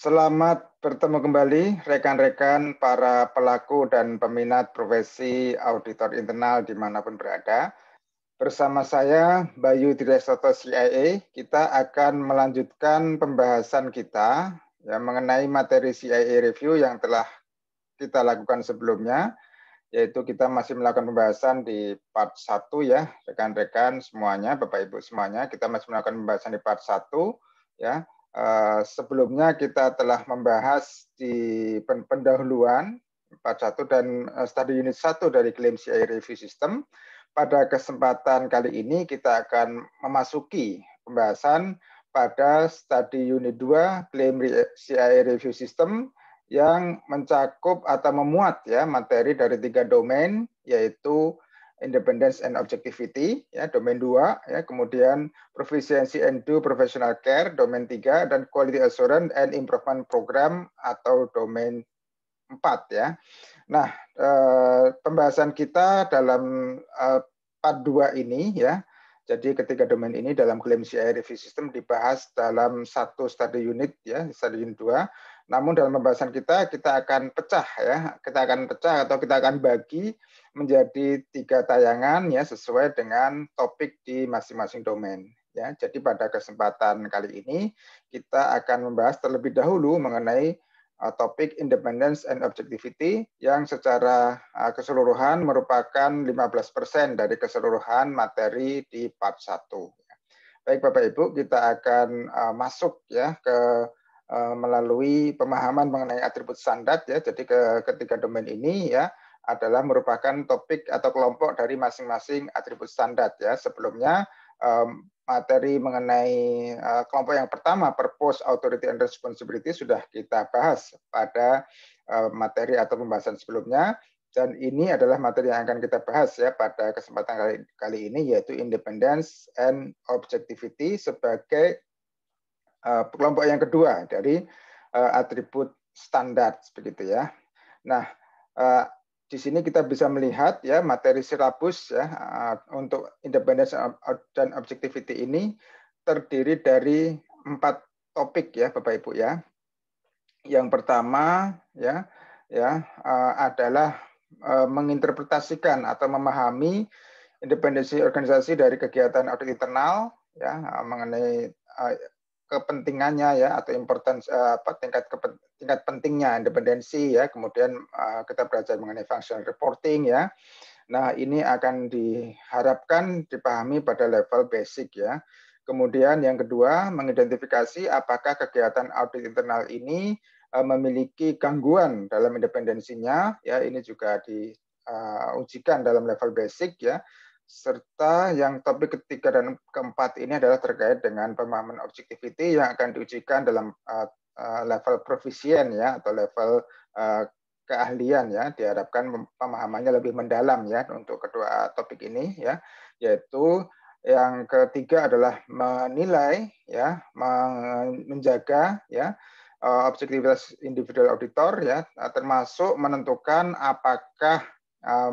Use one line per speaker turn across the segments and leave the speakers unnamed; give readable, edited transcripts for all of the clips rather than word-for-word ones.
Selamat bertemu kembali rekan-rekan para pelaku dan peminat profesi auditor internal dimanapun berada. Bersama saya Bayu Triasoto CIA, kita akan melanjutkan pembahasan kita mengenai materi CIA review yang telah kita lakukan sebelumnya, yaitu kita masih melakukan pembahasan di part 1 ya, rekan-rekan semuanya, Bapak Ibu semuanya, kita masih melakukan pembahasan di part 1 ya. Sebelumnya kita telah membahas di pendahuluan part 1 dan study unit 1 dari Claim CIA Review System. Pada kesempatan kali ini kita akan memasuki pembahasan pada study unit 2 Claim CIA Review System yang mencakup atau memuat ya materi dari 3 domain, yaitu Independence and Objectivity, ya, domain 2, ya, kemudian Proficiency and Due Professional Care, domain 3, dan Quality Assurance and Improvement Program atau domain 4. Ya. Nah, pembahasan kita dalam part 2 ini, ya, jadi ketiga domain ini dalam Claim CIA Review System dibahas dalam satu study unit, ya, study unit 2. Namun dalam pembahasan kita akan pecah ya, kita akan bagi menjadi 3 tayangan ya sesuai dengan topik di masing-masing domain. Ya, jadi pada kesempatan kali ini kita akan membahas terlebih dahulu mengenai topik Independence and Objectivity yang secara keseluruhan merupakan 15% dari keseluruhan materi di part 1. Baik Bapak Ibu, kita akan masuk ya ke melalui pemahaman mengenai atribut standar ya. Jadi ketiga domain ini ya adalah merupakan topik atau kelompok dari masing-masing atribut standar ya. Sebelumnya materi mengenai kelompok yang pertama, purpose, authority, and responsibility sudah kita bahas pada materi atau pembahasan sebelumnya. Dan ini adalah materi yang akan kita bahas ya pada kesempatan kali ini, yaitu independence and objectivity sebagai kelompok yang kedua dari atribut standar begitu ya. Nah, di sini kita bisa melihat ya materi silabus ya untuk independence dan objectivity ini terdiri dari 4 topik ya Bapak Ibu ya. Yang pertama ya adalah menginterpretasikan atau memahami independensi organisasi dari kegiatan audit internal ya mengenai kepentingannya ya atau importance tingkat pentingnya independensi ya, kemudian kita belajar mengenai functional reporting ya. Nah, ini akan diharapkan dipahami pada level basic ya. Kemudian yang kedua, mengidentifikasi apakah kegiatan audit internal ini memiliki gangguan dalam independensinya ya, ini juga diujikan dalam level basic ya. Serta yang topik ketiga dan keempat ini adalah terkait dengan pemahaman objectivity yang akan diujikan dalam level proficient ya atau level keahlian ya, diharapkan pemahamannya lebih mendalam ya untuk kedua topik ini ya, yaitu yang ketiga adalah menilai ya, menjaga ya objektivitas individual auditor ya, termasuk menentukan apakah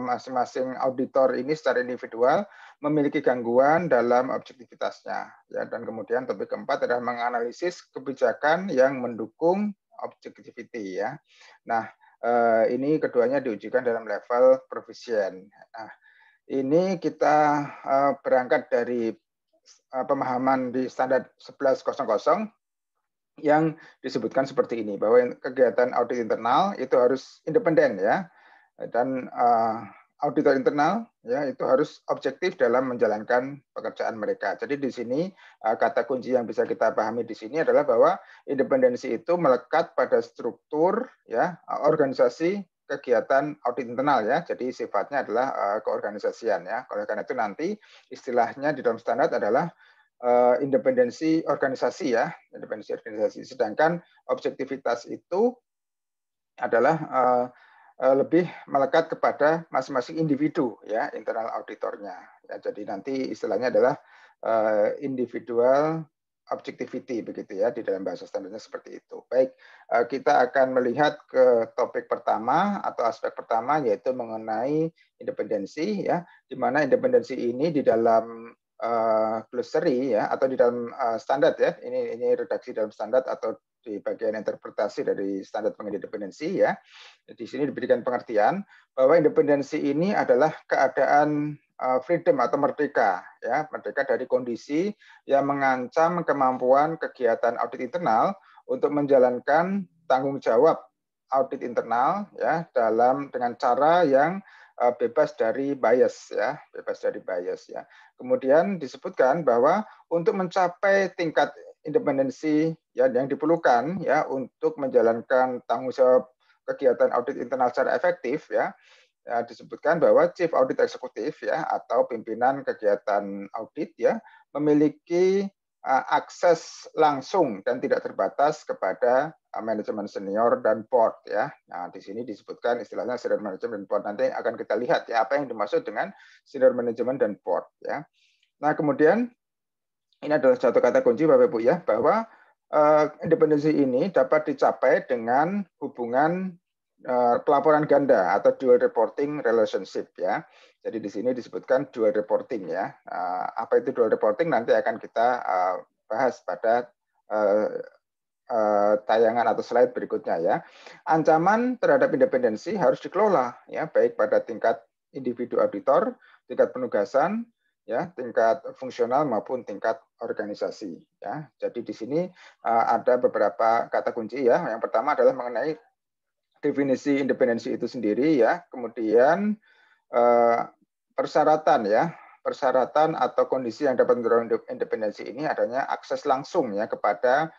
masing-masing auditor ini secara individual memiliki gangguan dalam objektivitasnya ya. Dan kemudian topik keempat adalah menganalisis kebijakan yang mendukung objectivity ya. Nah, ini keduanya diujikan dalam level proficient. Nah, ini kita berangkat dari pemahaman di standar 1100 yang disebutkan seperti ini, bahwa kegiatan audit internal itu harus independen ya, dan auditor internal ya itu harus objektif dalam menjalankan pekerjaan mereka. Jadi di sini kata kunci yang bisa kita pahami di sini adalah bahwa independensi itu melekat pada struktur ya organisasi kegiatan audit internal ya. Jadi sifatnya adalah keorganisasian ya. Oleh karena itu nanti istilahnya di dalam standar adalah independensi organisasi ya, independensi organisasi. Sedangkan objektivitas itu adalah lebih melekat kepada masing-masing individu ya internal auditornya. Ya, jadi nanti istilahnya adalah individual objectivity begitu ya di dalam bahasa standarnya seperti itu. Baik, kita akan melihat ke topik pertama atau aspek pertama yaitu mengenai independensi ya, di mana independensi ini di dalam glossary ya, atau di dalam standar ya. Ini redaksi dalam standar atau di bagian interpretasi dari standar pengindependensi ya. Di sini diberikan pengertian bahwa independensi ini adalah keadaan freedom atau merdeka ya, merdeka dari kondisi yang mengancam kemampuan kegiatan audit internal untuk menjalankan tanggung jawab audit internal ya dengan cara yang bebas dari bias ya, bebas dari bias ya. Kemudian disebutkan bahwa untuk mencapai tingkat independensi ya yang diperlukan ya untuk menjalankan tanggung jawab kegiatan audit internal secara efektif ya, disebutkan bahwa Chief Audit Executive ya atau pimpinan kegiatan audit ya memiliki akses langsung dan tidak terbatas kepada manajemen senior dan board ya. Nah, di sini disebutkan istilahnya senior management dan board. Nanti akan kita lihat ya apa yang dimaksud dengan senior management dan board ya. Nah, kemudian ini adalah satu kata kunci Bapak Ibu ya, bahwa independensi ini dapat dicapai dengan hubungan pelaporan ganda atau dual reporting relationship ya. Jadi di sini disebutkan dual reporting ya. Apa itu dual reporting nanti akan kita bahas pada tayangan atau slide berikutnya ya. Ancaman terhadap independensi harus dikelola ya, baik pada tingkat individu auditor, tingkat penugasan, ya, tingkat fungsional maupun tingkat organisasi ya. Jadi di sini ada beberapa kata kunci ya. Yang pertama adalah mengenai definisi independensi itu sendiri ya. Kemudian persyaratan ya. Persyaratan atau kondisi yang dapat mendorong independensi ini adanya akses langsung ya kepada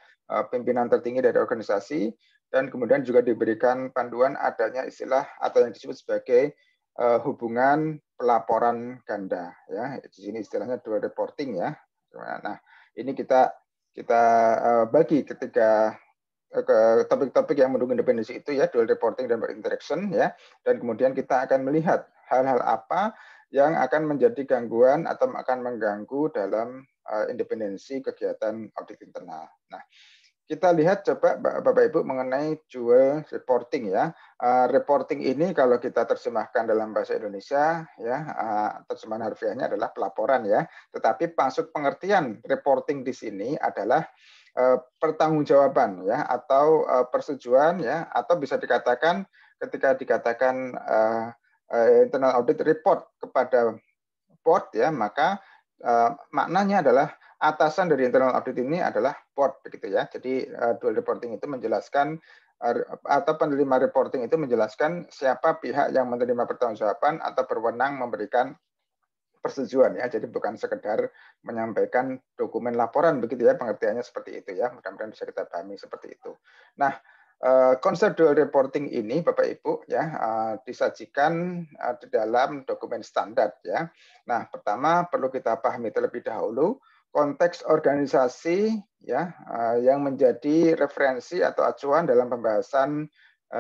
pimpinan tertinggi dari organisasi, dan kemudian juga diberikan panduan adanya istilah atau yang disebut sebagai hubungan pelaporan ganda ya. Di sini istilahnya dual reporting ya. Nah, ini kita bagi ketika ke topik-topik yang mendukung independensi itu ya, dual reporting dan interaction ya. Dan kemudian kita akan melihat hal-hal apa yang akan menjadi gangguan atau akan mengganggu dalam independensi kegiatan audit internal. Nah, kita lihat coba Bapak Ibu mengenai dual reporting ya. Reporting ini kalau kita terjemahkan dalam bahasa Indonesia ya, terjemahan harfiahnya adalah pelaporan ya. Tetapi maksud pengertian reporting di sini adalah pertanggungjawaban ya, atau persetujuan ya, atau bisa dikatakan ketika dikatakan internal audit report kepada board ya, maka maknanya adalah atasan dari internal audit ini adalah board begitu ya. Jadi dual reporting itu menjelaskan atau penerima reporting itu menjelaskan siapa pihak yang menerima pertanggungjawaban atau berwenang memberikan persetujuan ya. Jadi bukan sekedar menyampaikan dokumen laporan begitu ya, pengertiannya seperti itu ya. Mudah-mudahan bisa kita pahami seperti itu. Nah, konsep dual reporting ini Bapak Ibu ya disajikan di dalam dokumen standar ya. Nah, pertama perlu kita pahami terlebih dahulu konteks organisasi ya yang menjadi referensi atau acuan dalam pembahasan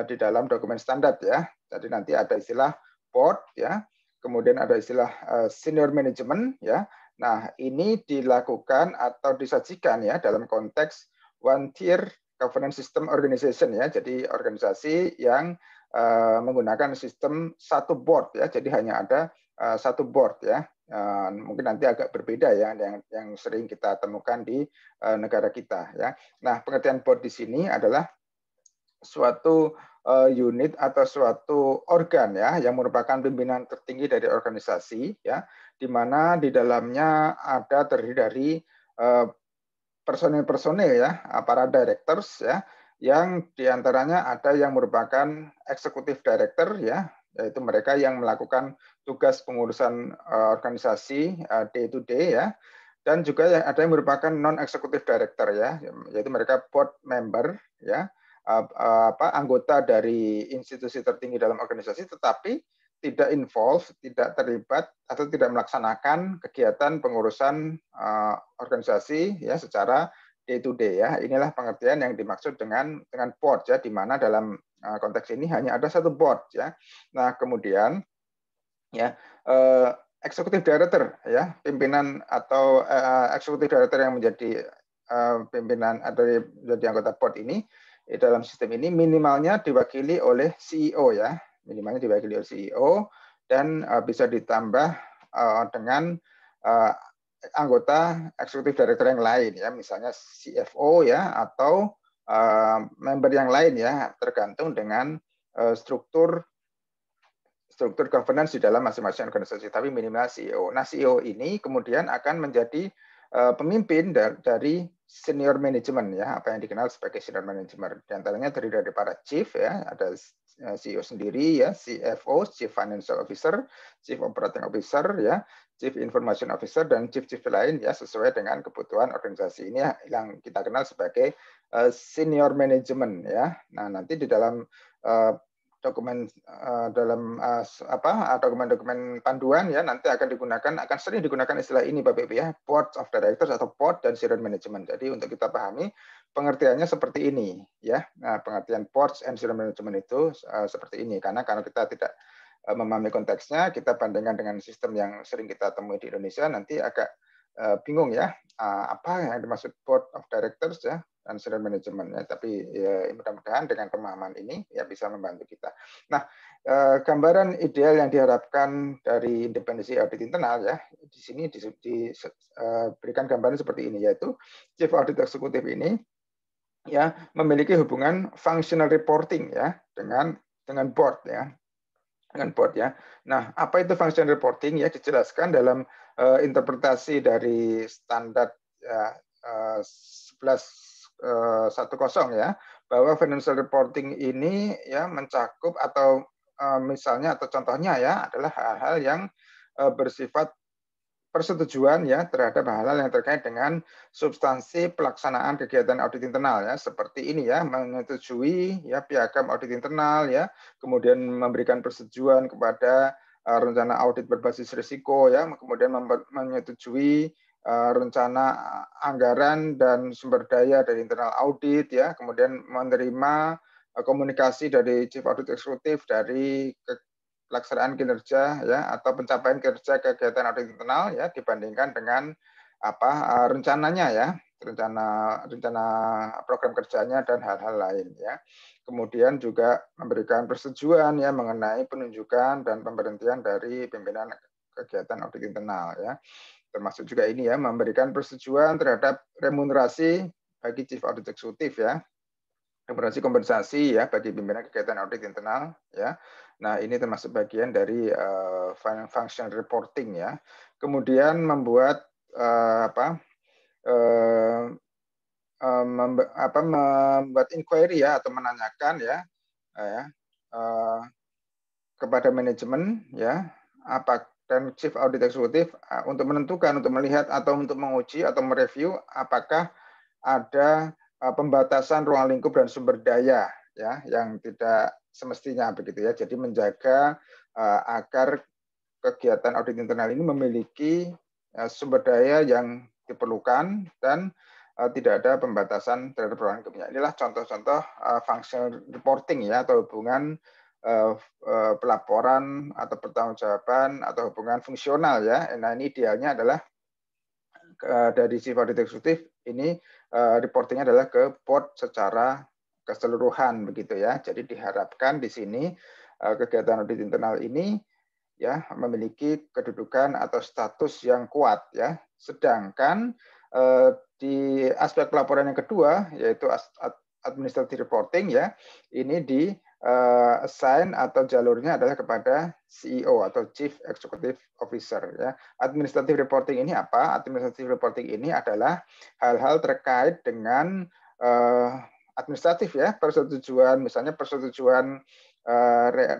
di dalam dokumen standar ya. Jadi nanti ada istilah board ya. Kemudian ada istilah senior management ya. Nah, ini dilakukan atau disajikan ya dalam konteks one tier governance system organization ya. Jadi organisasi yang menggunakan sistem satu board ya. Jadi hanya ada satu board ya. Mungkin nanti agak berbeda ya yang sering kita temukan di negara kita ya. Nah, pengertian board di sini adalah suatu unit atau suatu organ ya yang merupakan pimpinan tertinggi dari organisasi ya, di mana di dalamnya ada terdiri dari personil-personil ya, para directors ya, yang diantaranya ada yang merupakan executive director ya, yaitu mereka yang melakukan tugas pengurusan organisasi day to day ya, dan juga ada yang merupakan non executive director ya, yaitu mereka board member ya, anggota dari institusi tertinggi dalam organisasi tetapi tidak involved, tidak terlibat atau tidak melaksanakan kegiatan pengurusan organisasi ya secara day to day ya. Inilah pengertian yang dimaksud dengan board ya, di mana dalam konteks ini hanya ada satu board ya. Nah, kemudian ya executive director ya, pimpinan atau executive director yang menjadi pimpinan atau menjadi anggota board ini dalam sistem ini minimalnya diwakili oleh CEO ya, minimalnya diwakili oleh CEO dan bisa ditambah dengan anggota eksekutif director yang lain ya, misalnya CFO ya, atau member yang lain ya, tergantung dengan struktur governance di dalam masing-masing organisasi, tapi minimal CEO. Nah, CEO ini kemudian akan menjadi pemimpin dari senior management ya, apa yang dikenal sebagai senior management. Di antaranya terdiri dari para chief ya, ada CEO sendiri ya, CFO, Chief Financial Officer, Chief Operating Officer ya, Chief Information Officer dan chief lain ya, sesuai dengan kebutuhan organisasi. Ini yang kita kenal sebagai senior management ya. Nah, nanti di dalam dokumen dokumen panduan ya, nanti akan sering digunakan istilah ini Bapak Ibu ya, board of directors atau board dan senior management. Jadi untuk kita pahami pengertiannya seperti ini ya. Nah, pengertian board and senior management itu seperti ini, karena kalau kita tidak memahami konteksnya, kita bandingkan dengan sistem yang sering kita temui di Indonesia, nanti agak bingung ya, apa yang dimaksud board of directors ya dan senior management ya. Tapi ya, mudah-mudahan dengan pemahaman ini ya bisa membantu kita. Nah, gambaran ideal yang diharapkan dari independensi audit internal ya, di sini diberikan gambaran seperti ini, yaitu Chief Audit Executive ini ya memiliki hubungan functional reporting ya dengan board ya. Dengan board ya. Nah, apa itu functional reporting ya, dijelaskan dalam interpretasi dari standar 1110 ya, bahwa financial reporting ini ya mencakup atau misalnya atau contohnya ya adalah hal-hal yang bersifat persetujuan ya terhadap hal-hal yang terkait dengan substansi pelaksanaan kegiatan audit internal ya, seperti ini ya, menyetujui ya piagam audit internal ya, kemudian memberikan persetujuan kepada rencana audit berbasis risiko ya, kemudian menyetujui rencana anggaran dan sumber daya dari internal audit ya, kemudian menerima komunikasi dari Chief Audit Executive dari pelaksanaan kinerja ya atau pencapaian kinerja kegiatan audit internal ya dibandingkan dengan rencananya ya, rencana program kerjanya dan hal-hal lain ya. Kemudian juga memberikan persetujuan ya mengenai penunjukan dan pemberhentian dari pimpinan kegiatan audit internal ya. Termasuk juga ini ya, memberikan persetujuan terhadap remunerasi bagi Chief Audit Executive ya, remunerasi kompensasi ya bagi pimpinan kegiatan audit internal ya. Nah, ini termasuk bagian dari functional reporting ya. Kemudian membuat membuat inquiry ya atau menanyakan ya, kepada manajemen ya, dan Chief Audit Executive untuk menentukan, untuk melihat atau untuk menguji atau mereview apakah ada pembatasan ruang lingkup dan sumber daya ya yang tidak semestinya begitu ya. Jadi menjaga agar kegiatan audit internal ini memiliki sumber daya yang diperlukan dan tidak ada pembatasan terhadap ruang lingkupnya. Inilah contoh-contoh functional reporting ya, atau hubungan pelaporan atau pertanggungjawaban atau hubungan fungsional ya. Nah, ini idealnya adalah dari Chief Audit Executive ini reportingnya adalah ke board secara keseluruhan begitu ya. Jadi diharapkan di sini kegiatan audit internal ini ya memiliki kedudukan atau status yang kuat ya. Sedangkan di aspek pelaporan yang kedua yaitu administrative reporting ya, ini di assign atau jalurnya adalah kepada CEO atau Chief Executive Officer ya. Administrative reporting ini apa? Administrative reporting ini adalah hal-hal terkait dengan administratif ya, persetujuan, misalnya persetujuan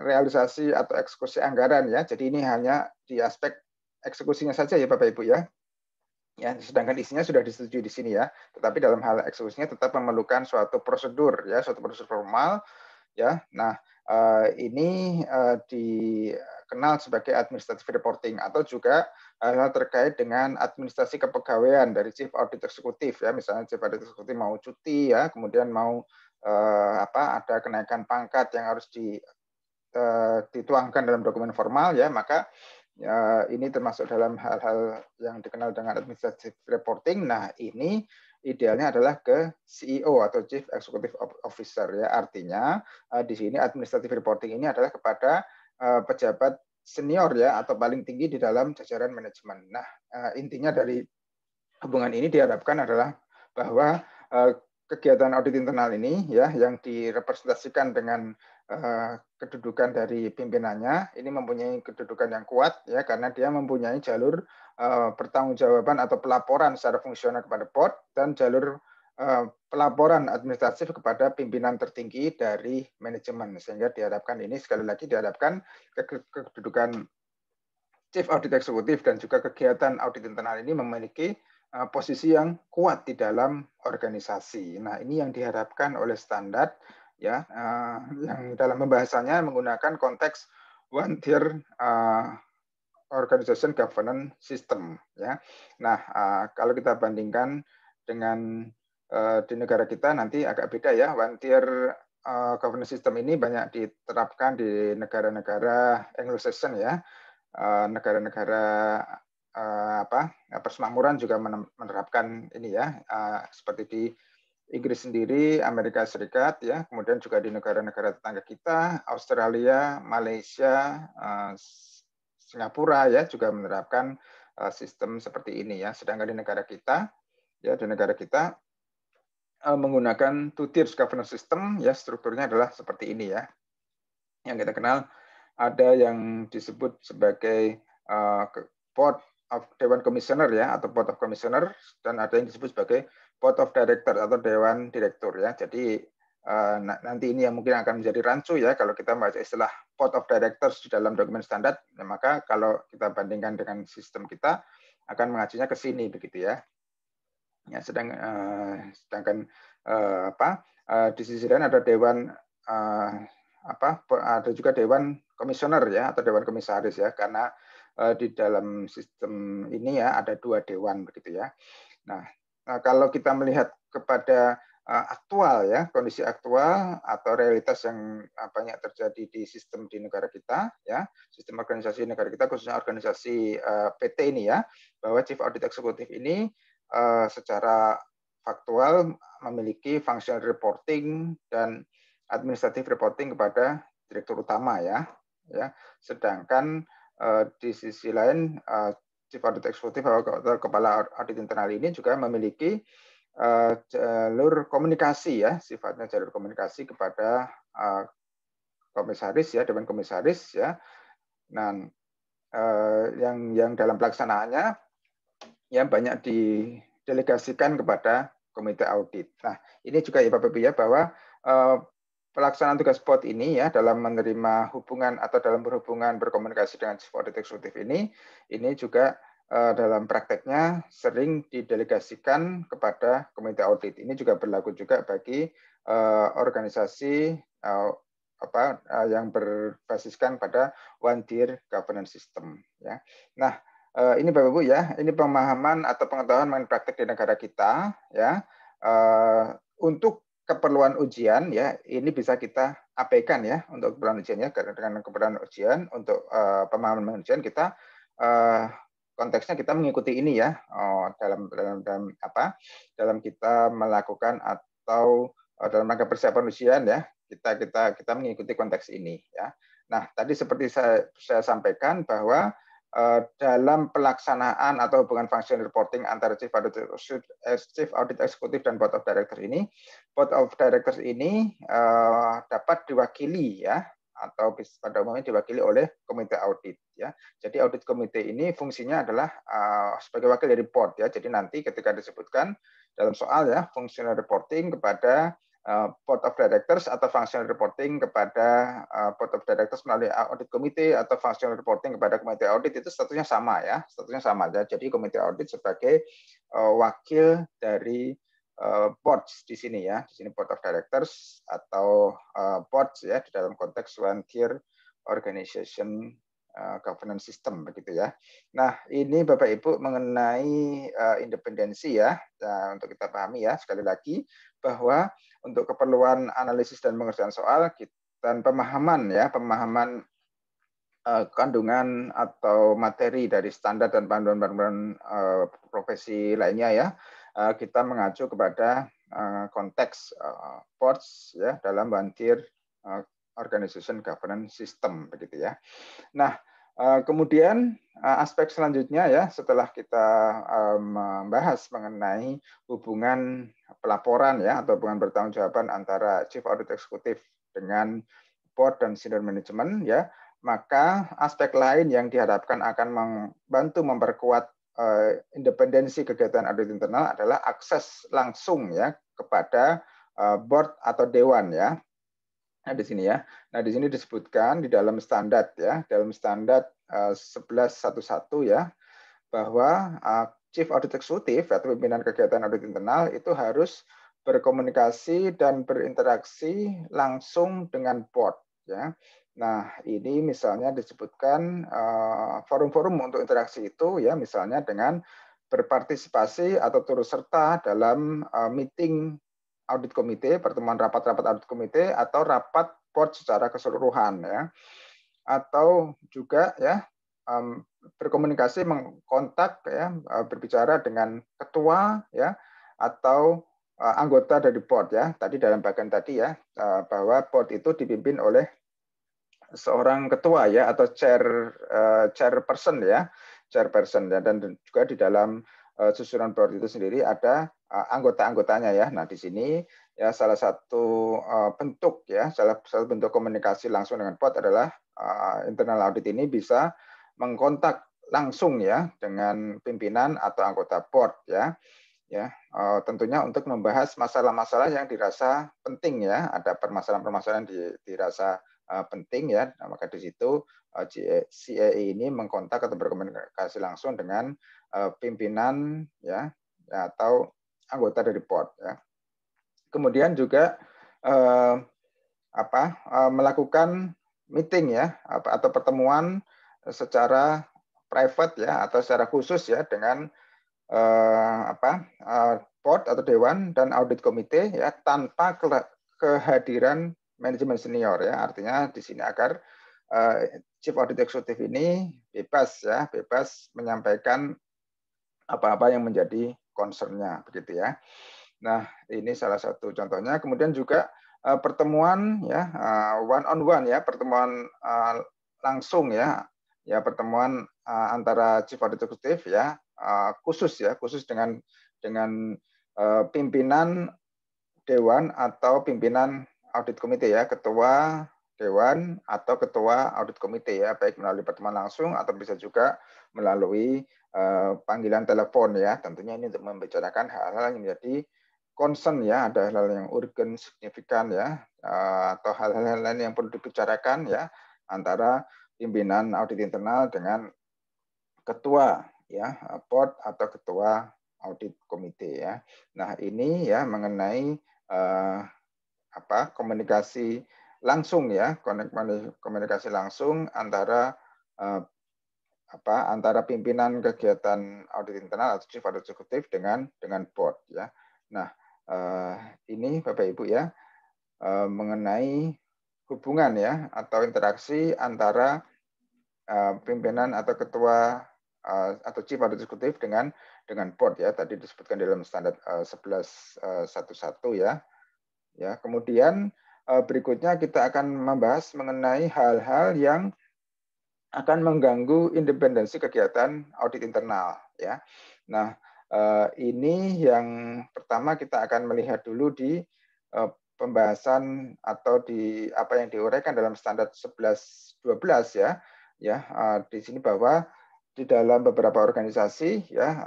realisasi atau eksekusi anggaran ya. Jadi ini hanya di aspek eksekusinya saja ya Bapak Ibu ya. Ya, sedangkan isinya sudah disetujui di sini ya. Tetapi dalam hal eksekusinya tetap memerlukan suatu prosedur ya, suatu prosedur formal ya. Nah, ini dikenal sebagai administrative reporting atau juga hal-hal terkait dengan administrasi kepegawaian dari Chief Audit Executive ya. Misalnya Chief Audit Executive mau cuti ya, kemudian mau ada kenaikan pangkat yang harus dituangkan dalam dokumen formal ya, maka ini termasuk dalam hal-hal yang dikenal dengan administrative reporting. Nah, ini idealnya adalah ke CEO atau Chief Executive Officer ya. Artinya di sini administrative reporting ini adalah kepada pejabat senior ya atau paling tinggi di dalam jajaran manajemen. Nah, intinya dari hubungan ini diharapkan adalah bahwa kegiatan audit internal ini ya yang direpresentasikan dengan kedudukan dari pimpinannya ini mempunyai kedudukan yang kuat ya karena dia mempunyai jalur pertanggungjawaban atau pelaporan secara fungsional kepada board dan jalur pelaporan administratif kepada pimpinan tertinggi dari manajemen sehingga diharapkan ini sekali lagi diharapkan kedudukan Chief Audit Eksekutif dan juga kegiatan audit internal ini memiliki posisi yang kuat di dalam organisasi. Nah, ini yang diharapkan oleh standar ya yang dalam pembahasannya menggunakan konteks one tier organization governance system ya. Nah, kalau kita bandingkan dengan di negara kita nanti agak beda ya. One tier governance system ini banyak diterapkan di negara-negara Anglo-Saxon ya. Negara-negara persemakmuran juga menerapkan ini ya, seperti di Inggris sendiri, Amerika Serikat ya, kemudian juga di negara-negara tetangga kita, Australia, Malaysia, Singapura ya juga menerapkan sistem seperti ini ya. Sedangkan di negara kita menggunakan two tiers governance system ya, strukturnya adalah seperti ini ya. Yang kita kenal ada yang disebut sebagai board of Dewan Komisioner ya atau Board of Commissioner dan ada yang disebut sebagai Board of Director atau Dewan Direktur ya. Jadi nanti ini yang mungkin akan menjadi rancu ya kalau kita membaca istilah Board of Directors di dalam dokumen standar, ya, maka kalau kita bandingkan dengan sistem kita akan mengacunya ke sini begitu ya. Ya sedangkan di sisi lain ada dewan ada juga dewan komisioner ya atau dewan komisaris ya karena di dalam sistem ini ya ada dua dewan begitu ya. Nah, kalau kita melihat kepada aktual ya kondisi aktual atau realitas yang banyak terjadi di sistem di negara kita ya sistem organisasi negara kita khususnya organisasi PT ini ya bahwa Chief Audit Eksekutif ini secara faktual memiliki functional reporting dan administrative reporting kepada direktur utama ya sedangkan di sisi lain Chief Audit Eksekutif atau kepala audit internal ini juga memiliki jalur komunikasi ya sifatnya jalur komunikasi kepada komisaris ya dewan komisaris ya. Nah yang dalam pelaksanaannya yang banyak didelegasikan kepada komite audit. Nah, ini juga ya Bapak Ibu ya bahwa pelaksanaan tugas board ini ya dalam menerima hubungan atau dalam berhubungan berkomunikasi dengan Chief Audit Eksekutif ini juga dalam prakteknya sering didelegasikan kepada komite audit. Ini juga berlaku juga bagi organisasi yang berbasiskan pada one tier governance system ya. Nah, ini Bapak Ibu ya, ini pemahaman atau pengetahuan mengenai praktek di negara kita ya. Untuk keperluan ujian ya, ini bisa kita abaikan ya untuk keperluan ujiannya dengan keperluan ujian untuk pemahaman mengenai ujian kita konteksnya kita mengikuti ini ya dalam kita melakukan atau dalam rangka persiapan ujian ya kita mengikuti konteks ini ya. Nah tadi seperti saya sampaikan bahwa dalam pelaksanaan atau hubungan functional reporting antara Chief Audit Eksekutif dan Board of Directors ini, Board of Directors ini dapat diwakili ya atau pada umumnya diwakili oleh komite audit ya. Jadi audit komite ini fungsinya adalah sebagai wakil dari board ya. Jadi nanti ketika disebutkan dalam soal ya functional reporting kepada Board of Directors atau functional reporting kepada Board of Directors melalui audit komite atau functional reporting kepada komite audit itu statusnya sama ya, Jadi komite audit sebagai wakil dari boards di sini ya, di sini Board of Directors atau boards ya di dalam konteks one tier organization governance system begitu ya. Nah ini Bapak Ibu mengenai independensi ya, untuk kita pahami ya sekali lagi bahwa untuk keperluan analisis dan pengerjaan soal dan pemahaman kandungan atau materi dari standar dan panduan-panduan profesi lainnya ya kita mengacu kepada konteks boards ya dalam one tier organization governance system begitu ya. Nah Kemudian aspek selanjutnya ya setelah kita membahas mengenai hubungan pelaporan ya atau hubungan bertanggungjawaban antara Chief Audit Executive dengan board dan senior management ya, maka aspek lain yang diharapkan akan membantu memperkuat independensi kegiatan audit internal adalah akses langsung ya kepada board atau dewan ya. Nah, di sini ya. Nah, di sini disebutkan di dalam standar ya, dalam standar 1111 ya, bahwa Chief Audit Executive atau pimpinan kegiatan audit internal itu harus berkomunikasi dan berinteraksi langsung dengan board ya. Nah, ini misalnya disebutkan forum-forum untuk interaksi itu ya, misalnya dengan berpartisipasi atau turut serta dalam meeting audit komite, pertemuan rapat-rapat audit komite atau rapat board secara keseluruhan ya. Atau juga ya berkomunikasi mengkontak ya berbicara dengan ketua ya atau anggota dari board ya. Tadi dalam bagian tadi ya bahwa board itu dipimpin oleh seorang ketua ya atau chairperson ya, chairperson ya, dan juga di dalam susunan board itu sendiri ada anggota-anggotanya ya. Nah, di sini ya salah satu bentuk ya, salah satu bentuk komunikasi langsung dengan board adalah internal audit ini bisa mengkontak langsung ya dengan pimpinan atau anggota board ya. Ya, tentunya untuk membahas masalah-masalah yang dirasa penting ya, ada permasalahan-permasalahan dirasa penting ya. Nah, maka di situ CAE ini mengkontak atau berkomunikasi langsung dengan pimpinan ya atau anggota dari board ya. Kemudian juga melakukan meeting ya atau pertemuan secara private ya atau secara khusus ya dengan board atau dewan dan audit komite ya tanpa kehadiran manajemen senior ya, artinya di sini agar Chief Audit Executive ini bebas menyampaikan apa-apa yang menjadi concern-nya begitu ya. Nah, ini salah satu contohnya. Kemudian juga pertemuan ya one on one ya, pertemuan langsung ya pertemuan antara Chief Audit Executive ya khusus dengan pimpinan dewan atau pimpinan audit komite ya, ketua dewan atau ketua audit komite ya, baik melalui pertemuan langsung atau bisa juga melalui panggilan telepon ya. Tentunya ini untuk membicarakan hal-hal yang menjadi concern ya, ada hal-hal yang urgent, signifikan ya, atau hal-hal lain yang perlu dibicarakan ya antara pimpinan audit internal dengan ketua ya board atau ketua audit komite ya. Nah, ini ya mengenai komunikasi langsung ya, komunikasi langsung antara antara pimpinan kegiatan audit internal atau Chief Audit Executive dengan board ya. Nah, ini Bapak Ibu ya mengenai hubungan ya atau interaksi antara pimpinan atau ketua atau Chief Audit Executive dengan board ya, tadi disebutkan dalam standar 1111 ya. Ya, kemudian berikutnya kita akan membahas mengenai hal-hal yang akan mengganggu independensi kegiatan audit internal ya. Nah, ini yang pertama kita akan melihat dulu di pembahasan atau di apa yang diuraikan dalam standar 1112 ya. Ya, di sini bahwa di dalam beberapa organisasi ya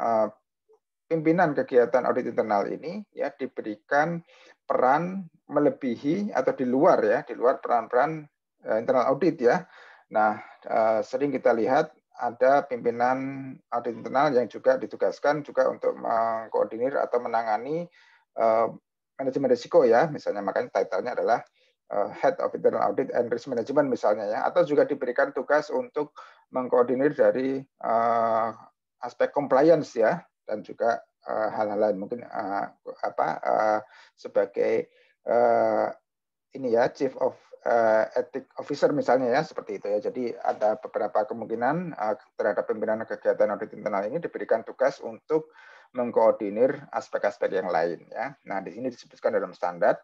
pimpinan kegiatan audit internal ini ya diberikan peran melebihi atau di luar peran-peran internal audit ya. Nah, sering kita lihat ada pimpinan audit internal yang juga ditugaskan juga untuk mengkoordinir atau menangani manajemen risiko ya, misalnya makanya title-nya adalah Head of Internal Audit and Risk Management misalnya ya, atau juga diberikan tugas untuk mengkoordinir dari aspek compliance ya, dan juga hal-hal lain mungkin sebagai ini ya Chief of Ethics Officer misalnya ya, seperti itu ya. Jadi ada beberapa kemungkinan terhadap pimpinan kegiatan audit internal ini diberikan tugas untuk mengkoordinir aspek-aspek yang lain ya. Nah, di sini disebutkan dalam standar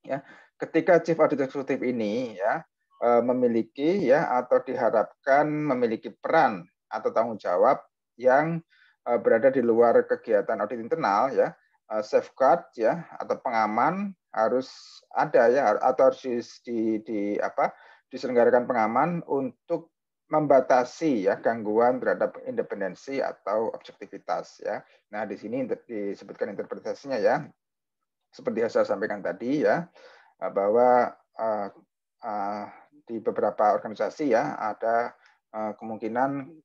ya, ketika Chief Audit Executive ini ya memiliki ya atau diharapkan memiliki peran atau tanggung jawab yang berada di luar kegiatan audit internal ya, safeguard ya atau pengaman harus ada ya atau harus diselenggarakan pengaman untuk membatasi ya gangguan terhadap independensi atau objektivitas ya. Nah, di sini disebutkan interpretasinya ya. Seperti yang saya sampaikan tadi ya, bahwa di beberapa organisasi ya ada kemungkinan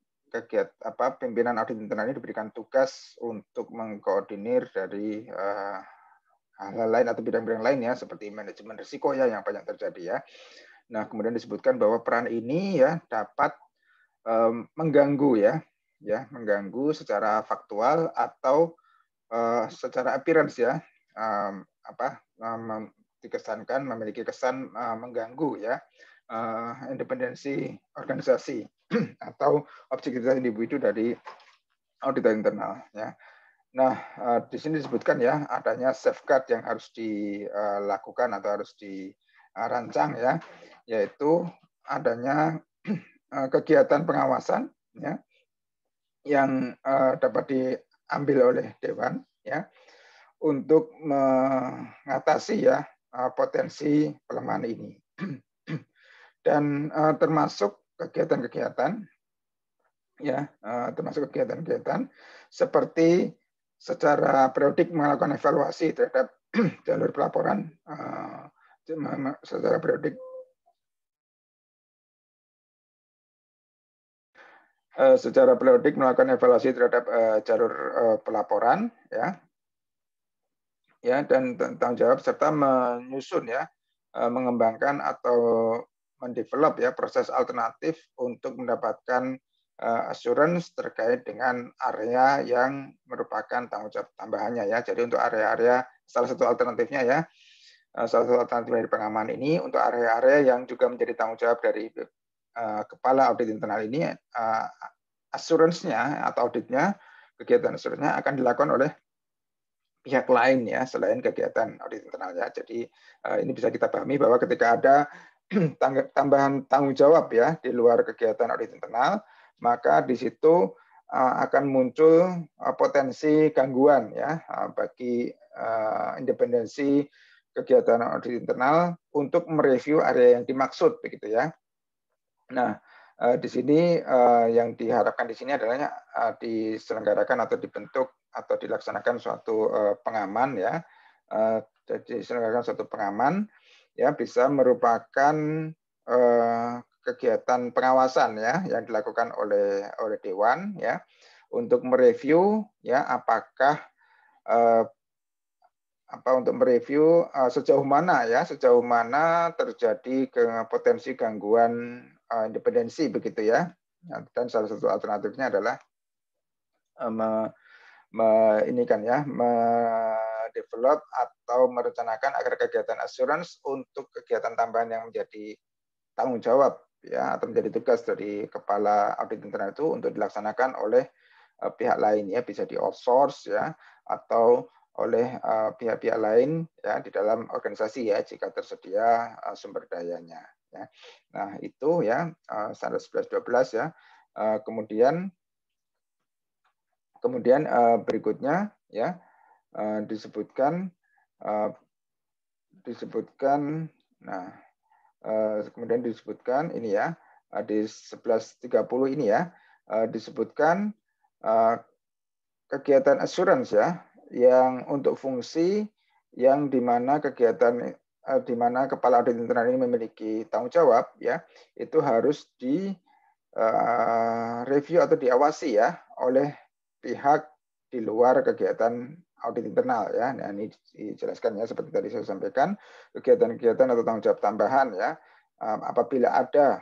pimpinan audit internal ini diberikan tugas untuk mengkoordinir dari hal-hal lain atau bidang-bidang lain ya seperti manajemen risiko ya yang banyak terjadi ya. Nah, kemudian disebutkan bahwa peran ini ya dapat mengganggu ya mengganggu secara faktual atau secara appearance ya dikesankan memiliki kesan mengganggu ya independensi organisasi atau objektivitas individu dari auditor internal ya. Nah, di sini disebutkan ya adanya safeguard yang harus dilakukan atau harus dirancang ya, yaitu adanya kegiatan pengawasan ya yang dapat diambil oleh dewan ya untuk mengatasi ya potensi pelemahan ini dan termasuk kegiatan-kegiatan ya termasuk kegiatan-kegiatan seperti secara periodik melakukan evaluasi terhadap jalur pelaporan secara periodik melakukan evaluasi terhadap jalur pelaporan ya dan tanggung jawab serta menyusun ya mengembangkan atau mendevelop ya proses alternatif untuk mendapatkan assurance terkait dengan area yang merupakan tanggung jawab tambahannya ya. Jadi untuk area-area salah satu alternatifnya ya, salah satu alternatif dari pengaman ini untuk area-area yang juga menjadi tanggung jawab dari kepala audit internal ini, assurance-nya atau auditnya, kegiatan assurance-nya akan dilakukan oleh pihak lain ya selain kegiatan audit internal ya. Jadi ini bisa kita pahami bahwa ketika ada tambahan tanggung jawab ya di luar kegiatan audit internal, maka di situ akan muncul potensi gangguan ya bagi independensi kegiatan audit internal untuk mereview area yang dimaksud begitu ya. Nah, di sini yang diharapkan di sini adalah diselenggarakan atau dibentuk atau dilaksanakan suatu pengaman ya. Jadi diselenggarakan suatu pengaman ya bisa merupakan kegiatan pengawasan ya yang dilakukan oleh dewan ya untuk mereview ya apakah untuk mereview sejauh mana terjadi potensi gangguan independensi begitu ya. Dan salah satu alternatifnya adalah mendevelop atau merencanakan agar kegiatan assurance untuk kegiatan tambahan yang menjadi tanggung jawab ya atau menjadi tugas dari kepala audit internal itu untuk dilaksanakan oleh pihak lain ya, bisa di outsource ya atau oleh pihak-pihak lain ya di dalam organisasi ya jika tersedia sumber dayanya ya. Nah, itu ya standar 11.12 ya. Kemudian berikutnya ya disebutkan kemudian disebutkan ini ya di 11.30 ini ya disebutkan kegiatan assurance ya yang untuk fungsi yang dimana kegiatan di mana kepala audit internal ini memiliki tanggung jawab ya itu harus di review atau diawasi ya oleh pihak di luar kegiatan audit internal ya. Nah, ini dijelaskan ya seperti tadi saya sampaikan kegiatan-kegiatan atau tanggung jawab tambahan ya apabila ada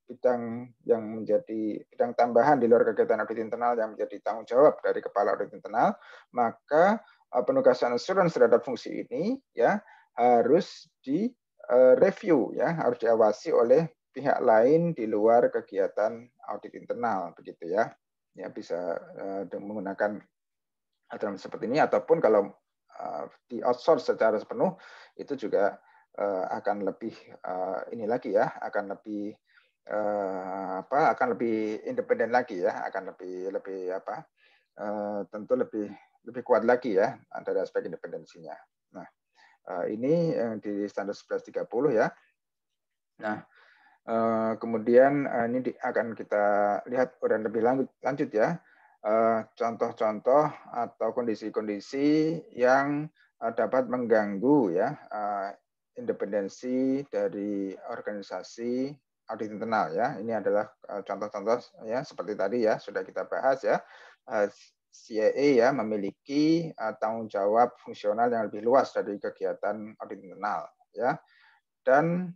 bidang yang menjadi bidang tambahan di luar kegiatan audit internal yang menjadi tanggung jawab dari kepala audit internal, maka penugasan assurance terhadap fungsi ini ya harus di review ya, harus diawasi oleh pihak lain di luar kegiatan audit internal begitu ya. Ya bisa menggunakan alternatif seperti ini ataupun kalau di outsource secara sepenuh itu juga akan lebih ini lagi ya, akan lebih akan lebih independen lagi ya, akan lebih tentu lebih kuat lagi ya dari aspek independensinya. Nah, ini yang di standar 1130 ya. Nah, kemudian ini akan kita lihat udah lebih lanjut ya, contoh-contoh atau kondisi-kondisi yang dapat mengganggu ya independensi dari organisasi audit internal ya. Ini adalah contoh-contoh ya seperti tadi ya sudah kita bahas ya. CIA ya memiliki tanggung jawab fungsional yang lebih luas dari kegiatan audit internal ya, dan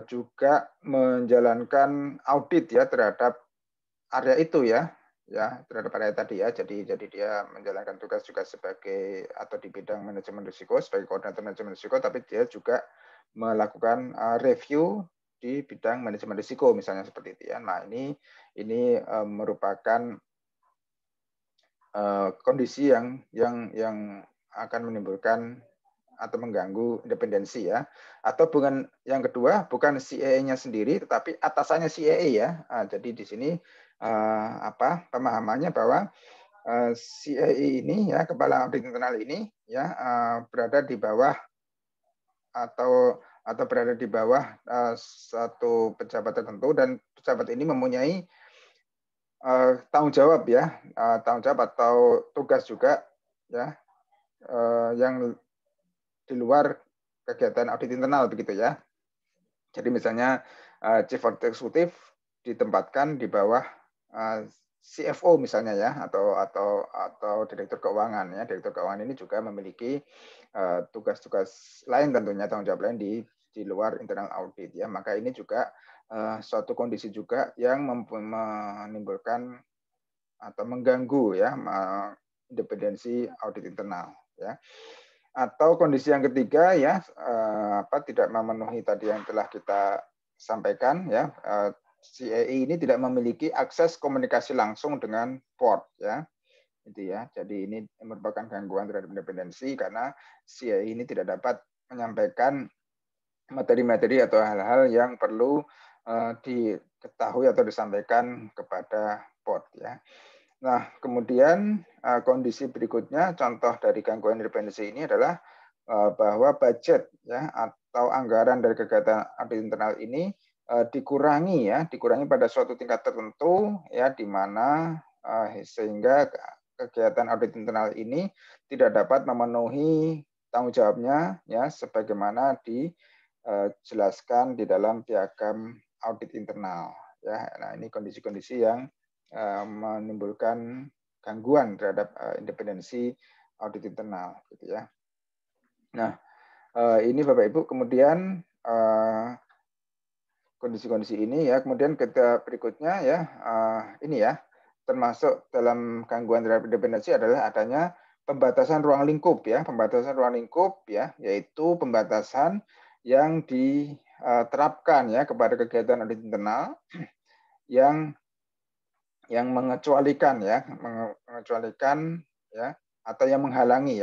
juga menjalankan audit ya terhadap area itu ya terhadap area tadi ya. Jadi dia menjalankan tugas juga sebagai atau di bidang manajemen risiko sebagai koordinator manajemen risiko, tapi dia juga melakukan review di bidang manajemen risiko misalnya seperti itu ya. Nah, ini merupakan kondisi yang akan menimbulkan atau mengganggu independensi ya. Atau bukan yang kedua, bukan CIA-nya sendiri tetapi atasannya CIA ya. Jadi di sini pemahamannya bahwa CIA ini ya, kepala audit internal ini ya berada di bawah atau berada di bawah satu pejabat tertentu, dan pejabat ini mempunyai tanggung jawab ya, tanggung jawab atau tugas juga ya yang di luar kegiatan audit internal begitu ya. Jadi misalnya Chief Audit Executive ditempatkan di bawah CFO misalnya ya, atau Direktur Keuangan ya. Direktur Keuangan ini juga memiliki tugas-tugas lain tentunya, tanggung jawab lain di luar internal audit ya. Maka ini juga suatu kondisi juga yang menimbulkan atau mengganggu ya independensi audit internal ya. Atau kondisi yang ketiga ya tidak memenuhi tadi yang telah kita sampaikan ya, CIA ini tidak memiliki akses komunikasi langsung dengan board ya. Itu ya. Jadi ini merupakan gangguan terhadap independensi karena CIA ini tidak dapat menyampaikan materi-materi atau hal-hal yang perlu diketahui atau disampaikan kepada board ya. Nah, kemudian kondisi berikutnya, contoh dari gangguan independensi ini adalah bahwa budget ya atau anggaran dari kegiatan audit internal ini dikurangi pada suatu tingkat tertentu ya, di mana sehingga kegiatan audit internal ini tidak dapat memenuhi tanggung jawabnya ya sebagaimana dijelaskan di dalam piagam audit internal ya. Nah, ini kondisi-kondisi yang menimbulkan gangguan terhadap independensi audit internal gitu ya. Nah, ini Bapak Ibu, kemudian kondisi-kondisi ini ya, kemudian kita berikutnya ya ini ya, termasuk dalam gangguan terhadap independensi adalah adanya pembatasan ruang lingkup ya, yaitu pembatasan yang diterapkan ya kepada kegiatan audit internal yang mengecualikan ya atau yang menghalangi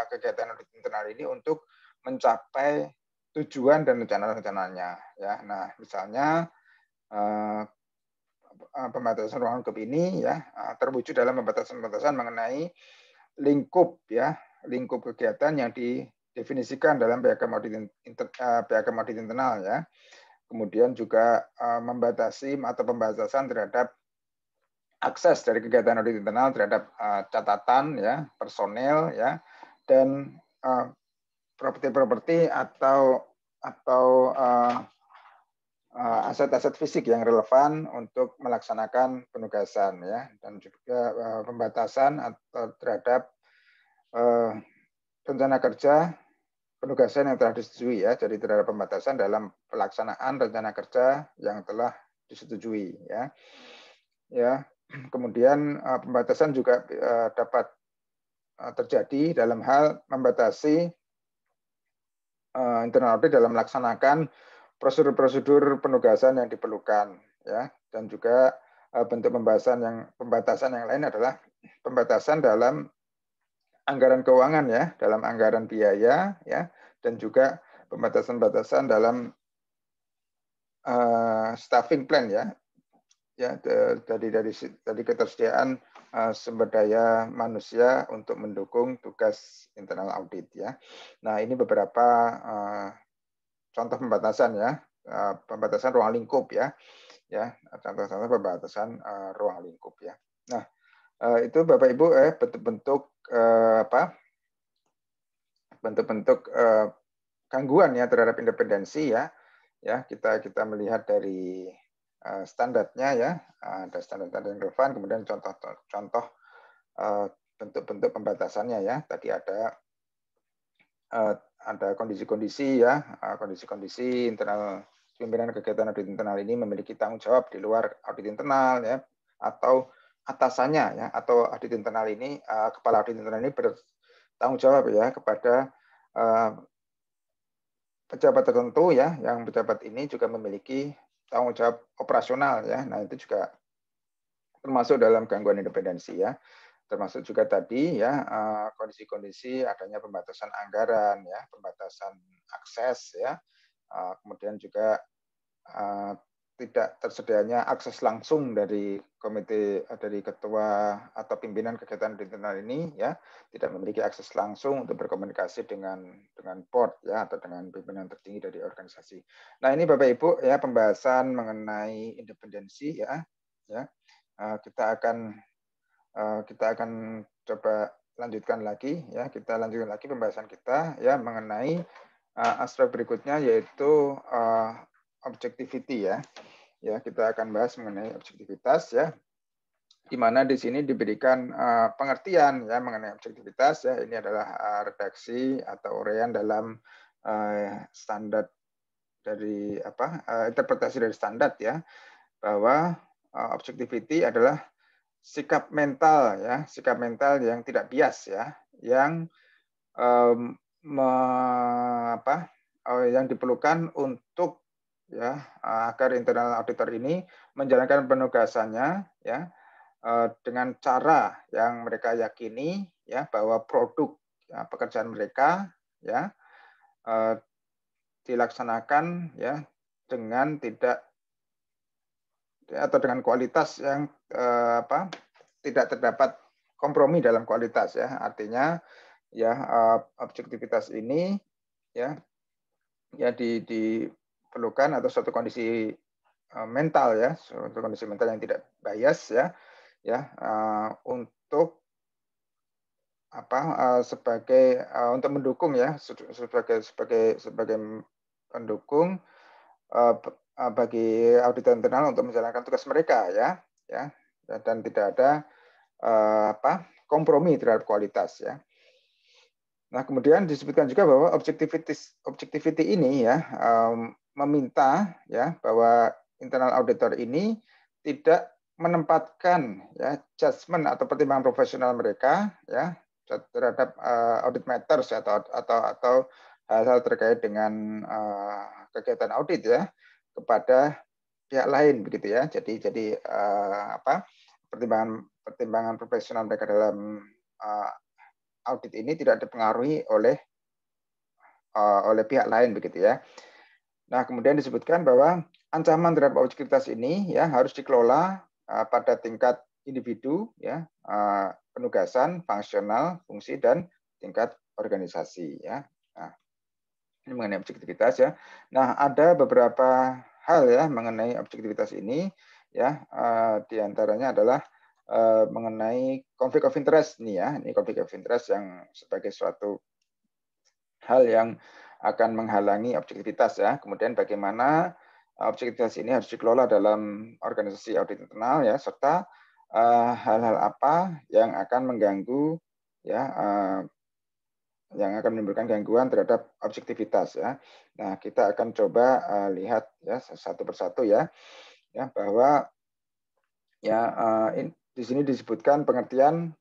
kegiatan audit internal ini untuk mencapai tujuan dan rencana-rencananya ya. Nah, misalnya pembatasan ruang lingkup ini ya terwujud dalam pembatasan mengenai lingkup kegiatan yang didefinisikan dalam piagam audit internal ya. Kemudian juga membatasi atau pembatasan terhadap akses dari kegiatan audit internal terhadap catatan ya, personel ya, dan properti-properti atau aset-aset fisik yang relevan untuk melaksanakan penugasan ya, dan juga pembatasan atau terhadap rencana kerja penugasan yang telah disetujui ya. Jadi terhadap pembatasan dalam pelaksanaan rencana kerja yang telah disetujui ya. Ya, kemudian pembatasan juga dapat terjadi dalam hal membatasi internal audit dalam melaksanakan prosedur-prosedur penugasan yang diperlukan ya, dan juga bentuk pembatasan yang lain adalah pembatasan dalam anggaran keuangan ya, dalam anggaran biaya ya, dan juga pembatasan-batasan dalam staffing plan ya, dari ketersediaan sumber daya manusia untuk mendukung tugas internal audit ya. Nah ini beberapa contoh pembatasan ya, pembatasan ruang lingkup ya, contoh-contoh pembatasan ruang lingkup ya. Nah itu Bapak Ibu bentuk-bentuk gangguan ya terhadap independensi ya. Kita melihat dari standarnya ya, ada standar-standar yang relevan, kemudian contoh bentuk-bentuk pembatasannya ya. Tadi ada kondisi-kondisi ya, kondisi-kondisi internal pimpinan kegiatan audit internal ini memiliki tanggung jawab di luar audit internal ya, atau atasannya ya, atau audit internal ini kepala audit internal ini bertanggung jawab ya kepada pejabat tertentu ya, yang pejabat ini juga memiliki tanggung jawab operasional ya. Nah, itu juga termasuk dalam gangguan independensi ya. Termasuk juga tadi ya kondisi-kondisi adanya pembatasan anggaran ya, pembatasan akses ya. Kemudian juga tidak tersedianya akses langsung dari ketua atau pimpinan kegiatan internal ini ya, tidak memiliki akses langsung untuk berkomunikasi dengan board ya, atau dengan pimpinan tertinggi dari organisasi. Nah ini Bapak Ibu ya, pembahasan mengenai independensi ya. Kita akan coba lanjutkan lagi ya, kita lanjutkan lagi pembahasan kita ya mengenai aspek berikutnya, yaitu objectivity ya. Kita akan bahas mengenai objektivitas ya, di mana di sini diberikan pengertian ya mengenai objektivitas ya. Ini adalah redaksi atau uraian dalam standar dari interpretasi dari standar ya, bahwa objectivity adalah sikap mental ya, sikap mental yang tidak bias ya, yang yang diperlukan untuk ya agar internal auditor ini menjalankan penugasannya ya dengan cara yang mereka yakini ya, bahwa produk ya, pekerjaan mereka ya dilaksanakan ya dengan dengan kualitas yang tidak terdapat kompromi dalam kualitas ya. Artinya ya objektivitas ini ya diperlukan, atau suatu kondisi mental ya, suatu kondisi mental yang tidak bias ya untuk untuk mendukung ya, sebagai pendukung bagi auditor internal untuk menjalankan tugas mereka ya, dan tidak ada kompromi terhadap kualitas ya. Nah, kemudian disebutkan juga bahwa objectivity ini ya meminta ya bahwa internal auditor ini tidak menempatkan ya judgement atau pertimbangan profesional mereka ya terhadap audit matters atau hal-hal terkait dengan kegiatan audit ya kepada pihak lain begitu ya. Jadi pertimbangan profesional mereka dalam audit ini tidak dipengaruhi oleh pihak lain begitu ya. Nah, kemudian disebutkan bahwa ancaman terhadap objektivitas ini ya harus dikelola pada tingkat individu ya, penugasan, fungsional, fungsi, dan tingkat organisasi ya. Nah, ini mengenai objektivitas ya. Nah, ada beberapa hal ya mengenai objektivitas ini ya, diantaranya adalah mengenai konflik of interest nih ya. Ini konflik of interest yang sebagai suatu hal yang akan menghalangi objektivitas ya. Kemudian bagaimana objektivitas ini harus dikelola dalam organisasi audit internal ya, serta hal-hal apa yang akan mengganggu ya, yang akan menimbulkan gangguan terhadap objektivitas ya. Nah, kita akan coba lihat ya satu persatu ya, bahwa ya di sini disebutkan pengertian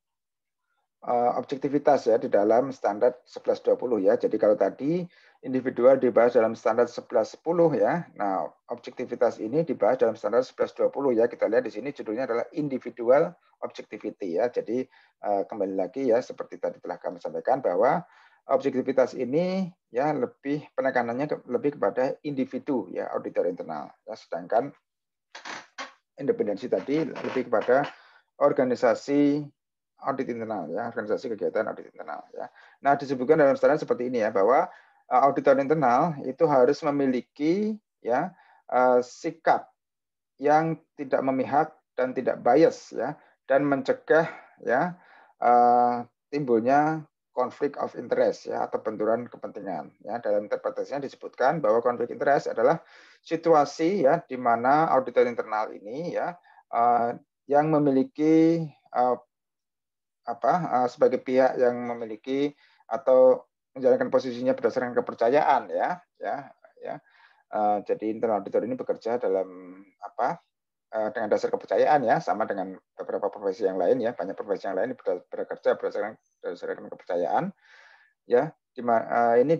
objektivitas ya di dalam standar 1120 ya. Jadi kalau tadi individual dibahas dalam standar 1110 ya. Nah, objektivitas ini dibahas dalam standar 1120 ya. Kita lihat di sini judulnya adalah individual objectivity ya. Jadi kembali lagi ya, seperti tadi telah kami sampaikan bahwa objektivitas ini ya lebih penekanannya lebih kepada individu ya auditor internal. Ya, sedangkan independensi tadi lebih kepada organisasi audit internal ya, organisasi kegiatan audit internal ya. Nah, disebutkan dalam standar seperti ini ya, bahwa auditor internal itu harus memiliki ya sikap yang tidak memihak dan tidak bias ya, dan mencegah ya timbulnya konflik of interest ya, atau benturan kepentingan ya. Dalam interpretasinya disebutkan bahwa konflik interest adalah situasi ya di mana auditor internal ini ya yang memiliki sebagai pihak yang memiliki atau menjalankan posisinya berdasarkan kepercayaan ya. Jadi internal auditor ini bekerja dalam dengan dasar kepercayaan ya, sama dengan beberapa profesi yang lain ya, banyak profesi yang lain bekerja berdasarkan kepercayaan ya. Ini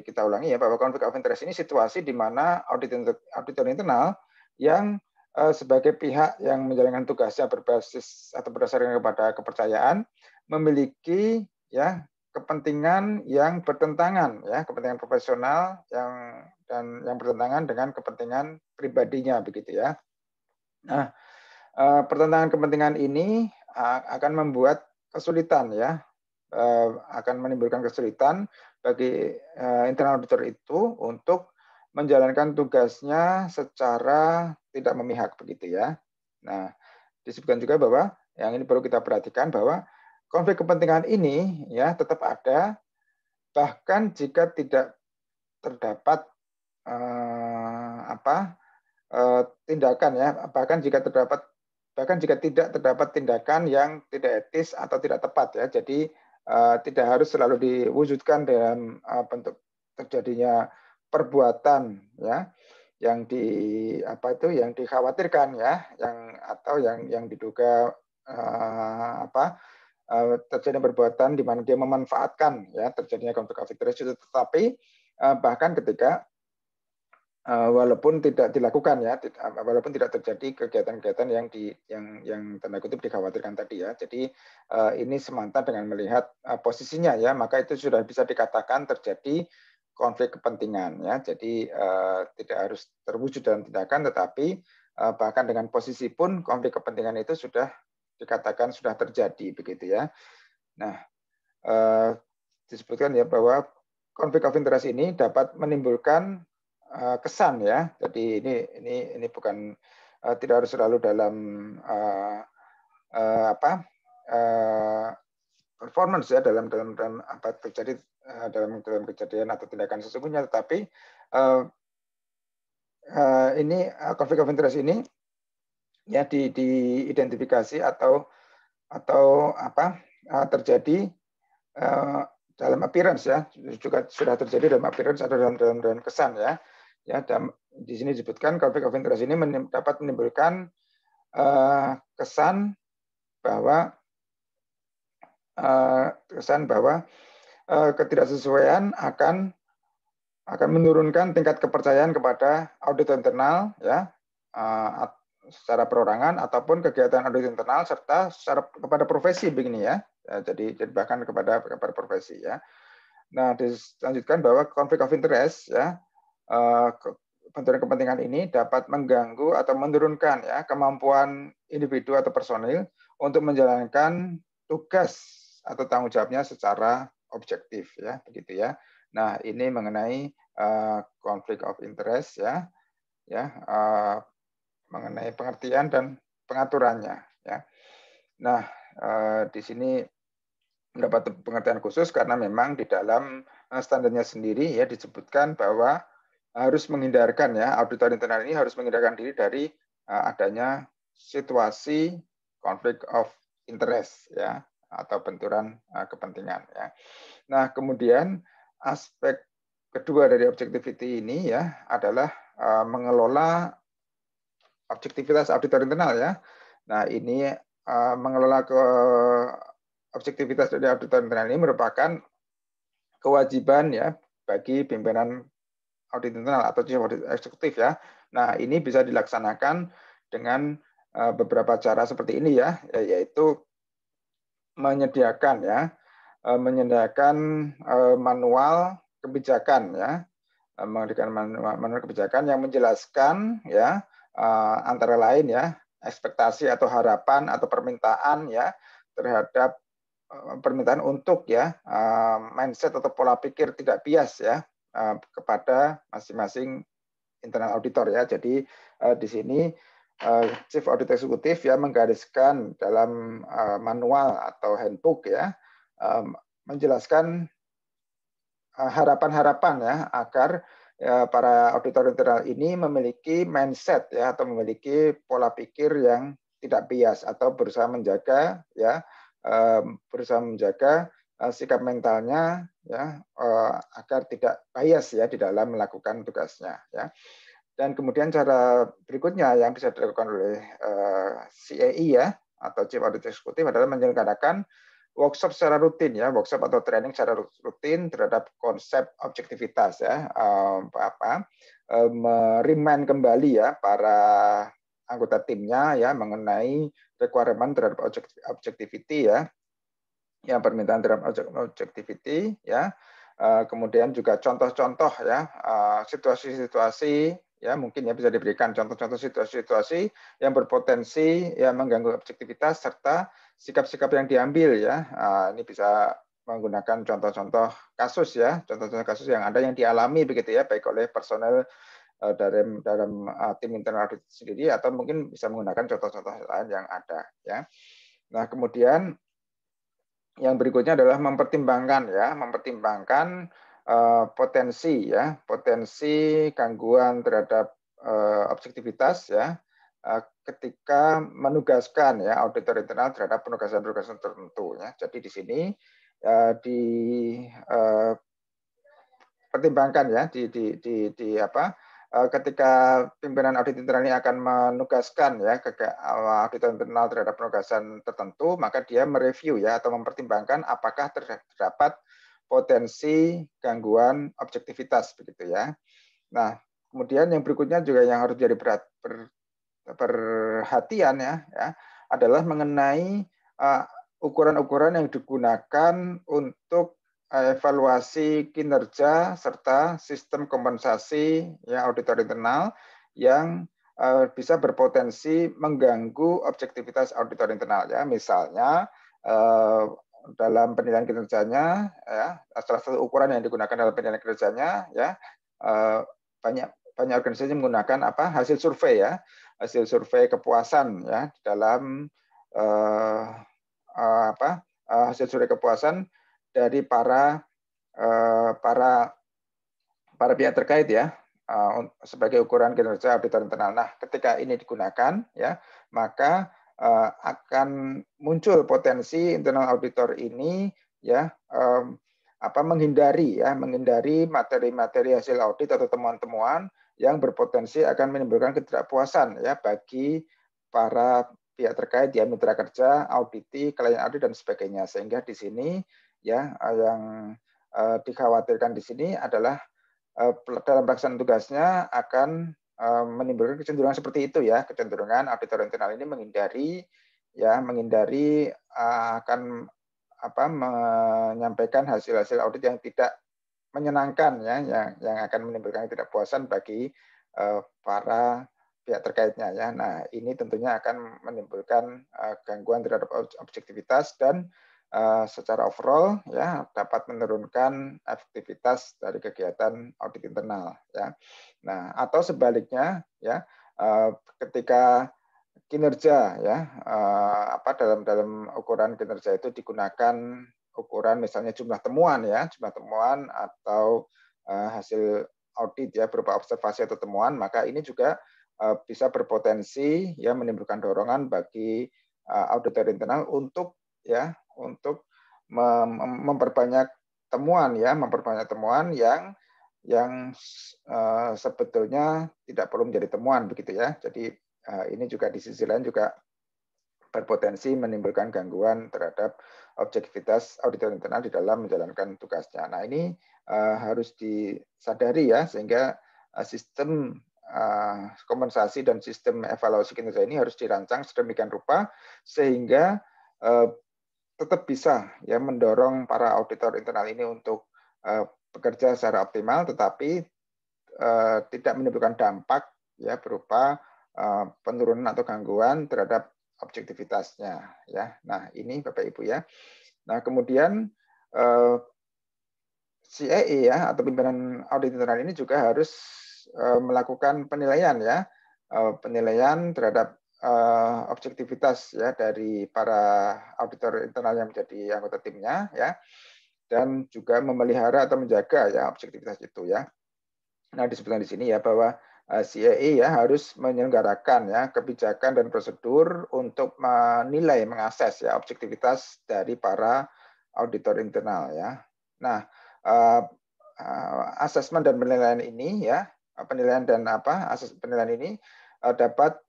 kita ulangi ya, bahwa konflik of interest ini situasi di mana auditor internal yang sebagai pihak yang menjalankan tugasnya berbasis atau berdasarkan kepada kepercayaan memiliki ya kepentingan yang bertentangan ya, kepentingan profesional yang bertentangan dengan kepentingan pribadinya begitu ya. Nah, pertentangan kepentingan ini akan membuat kesulitan ya, akan menimbulkan kesulitan bagi internal auditor itu untuk menjalankan tugasnya secara tidak memihak begitu ya. Nah, disebutkan juga bahwa yang ini perlu kita perhatikan bahwa konflik kepentingan ini ya tetap ada bahkan jika tidak terdapat tindakan ya, bahkan jika tidak terdapat tindakan yang tidak etis atau tidak tepat ya. Jadi tidak harus selalu diwujudkan dalam bentuk terjadinya perbuatan ya yang yang dikhawatirkan ya, yang diduga terjadi perbuatan di mana dia memanfaatkan ya terjadinya konflik of interest itu, tetapi bahkan ketika walaupun tidak dilakukan ya, walaupun tidak terjadi kegiatan-kegiatan yang tanda kutip dikhawatirkan tadi ya. Jadi ini semantat dengan melihat posisinya ya, maka itu sudah bisa dikatakan terjadi konflik kepentingan ya. Jadi tidak harus terwujud dalam tindakan, tetapi bahkan dengan posisi pun konflik kepentingan itu sudah dikatakan sudah terjadi begitu ya. Nah, disebutkan ya bahwa konflik of interest ini dapat menimbulkan kesan ya. Jadi ini bukan tidak harus selalu dalam performance ya, dalam apa terjadi dalam kejadian atau tindakan sesungguhnya, tetapi ini konflik of interest ini ya diidentifikasi atau terjadi dalam appearance ya, juga sudah terjadi dalam appearance atau dalam kesan ya. Ya, di sini disebutkan konflik of interest ini dapat menimbulkan kesan bahwa ketidaksesuaian akan menurunkan tingkat kepercayaan kepada audit internal ya, secara perorangan ataupun kegiatan audit internal serta secara kepada profesi begini ya. Jadi bahkan kepada profesi ya. Nah, dilanjutkan bahwa konflik of interest ya, benturan kepentingan ini dapat mengganggu atau menurunkan ya kemampuan individu atau personil untuk menjalankan tugas atau tanggung jawabnya secara objektif ya, begitu ya. Nah, ini mengenai konflik of interest ya, mengenai pengertian dan pengaturannya ya. Nah, di sini mendapat pengertian khusus karena memang di dalam standarnya sendiri ya disebutkan bahwa harus menghindarkan ya, auditor internal ini harus menghindarkan diri dari adanya situasi konflik of interest ya, atau benturan kepentingan ya. Nah, kemudian aspek kedua dari objectivity ini ya adalah mengelola objektivitas auditor internal ya. Nah, ini mengelola objektivitas dari auditor internal ini merupakan kewajiban ya bagi pimpinan audit internal atau chief audit eksekutif ya. Nah, ini bisa dilaksanakan dengan beberapa cara seperti ini ya, yaitu menyediakan ya menyediakan manual kebijakan ya, memberikan manual kebijakan yang menjelaskan ya antara lain ya ekspektasi atau harapan atau permintaan ya terhadap permintaan untuk ya mindset atau pola pikir tidak bias ya kepada masing-masing internal auditor ya. Jadi di sini Chief Audit Executive ya menggariskan dalam manual atau handbook ya menjelaskan harapan-harapan ya agar para auditor internal ini memiliki mindset ya atau memiliki pola pikir yang tidak bias atau berusaha menjaga ya sikap mentalnya ya agar tidak bias ya di dalam melakukan tugasnya ya. Dan kemudian cara berikutnya yang bisa dilakukan oleh CAE ya atau Chief Audit Executive adalah menyelenggarakan workshop secara rutin ya, workshop atau training secara rutin terhadap konsep objektivitas ya, merimain kembali ya para anggota timnya ya mengenai requirement terhadap objectivity ya, yang permintaan terhadap objectivity ya, kemudian juga contoh-contoh ya situasi-situasi ya mungkin ya bisa diberikan contoh-contoh situasi-situasi yang berpotensi ya mengganggu objektivitas serta sikap-sikap yang diambil ya. Ini bisa menggunakan contoh-contoh kasus ya, contoh-contoh kasus yang ada yang dialami begitu ya baik oleh personel dalam tim internal audit sendiri atau mungkin bisa menggunakan contoh-contoh lain yang ada ya. Nah, kemudian yang berikutnya adalah mempertimbangkan potensi ya, potensi gangguan terhadap objektivitas ya ketika menugaskan ya auditor internal terhadap penugasan-penugasan tertentu ya. Jadi di sini pertimbangkan ya ketika pimpinan audit internal ini akan menugaskan ya auditor internal terhadap penugasan tertentu, maka dia mereview ya atau mempertimbangkan apakah terdapat potensi gangguan objektivitas begitu ya. Nah, kemudian yang berikutnya juga yang harus jadi perhatian ya adalah mengenai ukuran-ukuran yang digunakan untuk evaluasi kinerja serta sistem kompensasi ya auditor internal yang bisa berpotensi mengganggu objektivitas auditor internal ya. Misalnya dalam penilaian kinerjanya ya, salah satu ukuran yang digunakan dalam penilaian kinerjanya ya banyak organisasi menggunakan hasil survei ya, hasil survei kepuasan ya dalam hasil survei kepuasan dari para pihak terkait ya sebagai ukuran kinerja auditor internal. Nah, ketika ini digunakan ya, maka akan muncul potensi internal auditor ini ya menghindari materi-materi hasil audit atau temuan-temuan yang berpotensi akan menimbulkan ketidakpuasan ya bagi para pihak terkait ya, mitra kerja, auditi, klien audit dan sebagainya. Sehingga di sini ya yang dikhawatirkan di sini adalah dalam pelaksanaan tugasnya akan menimbulkan kecenderungan seperti itu ya, kecenderungan auditor internal ini menghindari akan menyampaikan hasil-hasil audit yang tidak menyenangkan ya, yang akan menimbulkan ketidakpuasan bagi para pihak terkaitnya ya. Nah, ini tentunya akan menimbulkan gangguan terhadap objektivitas dan secara overall ya dapat menurunkan efektivitas dari kegiatan audit internal ya. Nah, atau sebaliknya ya ketika kinerja ya dalam ukuran kinerja itu digunakan ukuran misalnya jumlah temuan atau hasil audit ya berupa observasi atau temuan, maka ini juga bisa berpotensi ya menimbulkan dorongan bagi auditor internal untuk memperbanyak temuan yang sebetulnya tidak perlu menjadi temuan begitu ya. Jadi ini juga di sisi lain juga berpotensi menimbulkan gangguan terhadap objektivitas auditor internal di dalam menjalankan tugasnya. Nah, ini harus disadari ya, sehingga sistem kompensasi dan sistem evaluasi kinerja ini harus dirancang sedemikian rupa sehingga tetap bisa ya mendorong para auditor internal ini untuk bekerja secara optimal, tetapi tidak menimbulkan dampak ya berupa penurunan atau gangguan terhadap objektivitasnya ya. Nah, ini Bapak Ibu ya. Nah, kemudian CAE ya atau pimpinan audit internal ini juga harus melakukan penilaian ya, penilaian terhadap objektivitas ya dari para auditor internal yang menjadi anggota timnya ya, dan juga memelihara atau menjaga ya objektivitas itu ya. Nah, disebutkan di sini ya bahwa CAE ya harus menyelenggarakan ya kebijakan dan prosedur untuk menilai, mengakses ya objektivitas dari para auditor internal ya. Nah, asesmen dan penilaian ini ya, penilaian dan penilaian ini dapat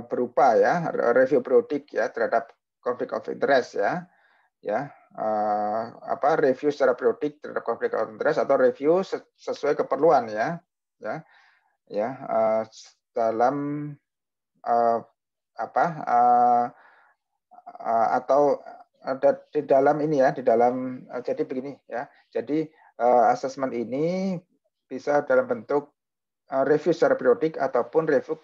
berupa ya review periodik ya terhadap konflik of interest ya, review secara periodik terhadap konflik of interest atau review sesuai keperluan ya dalam atau di dalam ini ya, jadi begini ya. Jadi asesmen ini bisa dalam bentuk review secara periodik ataupun review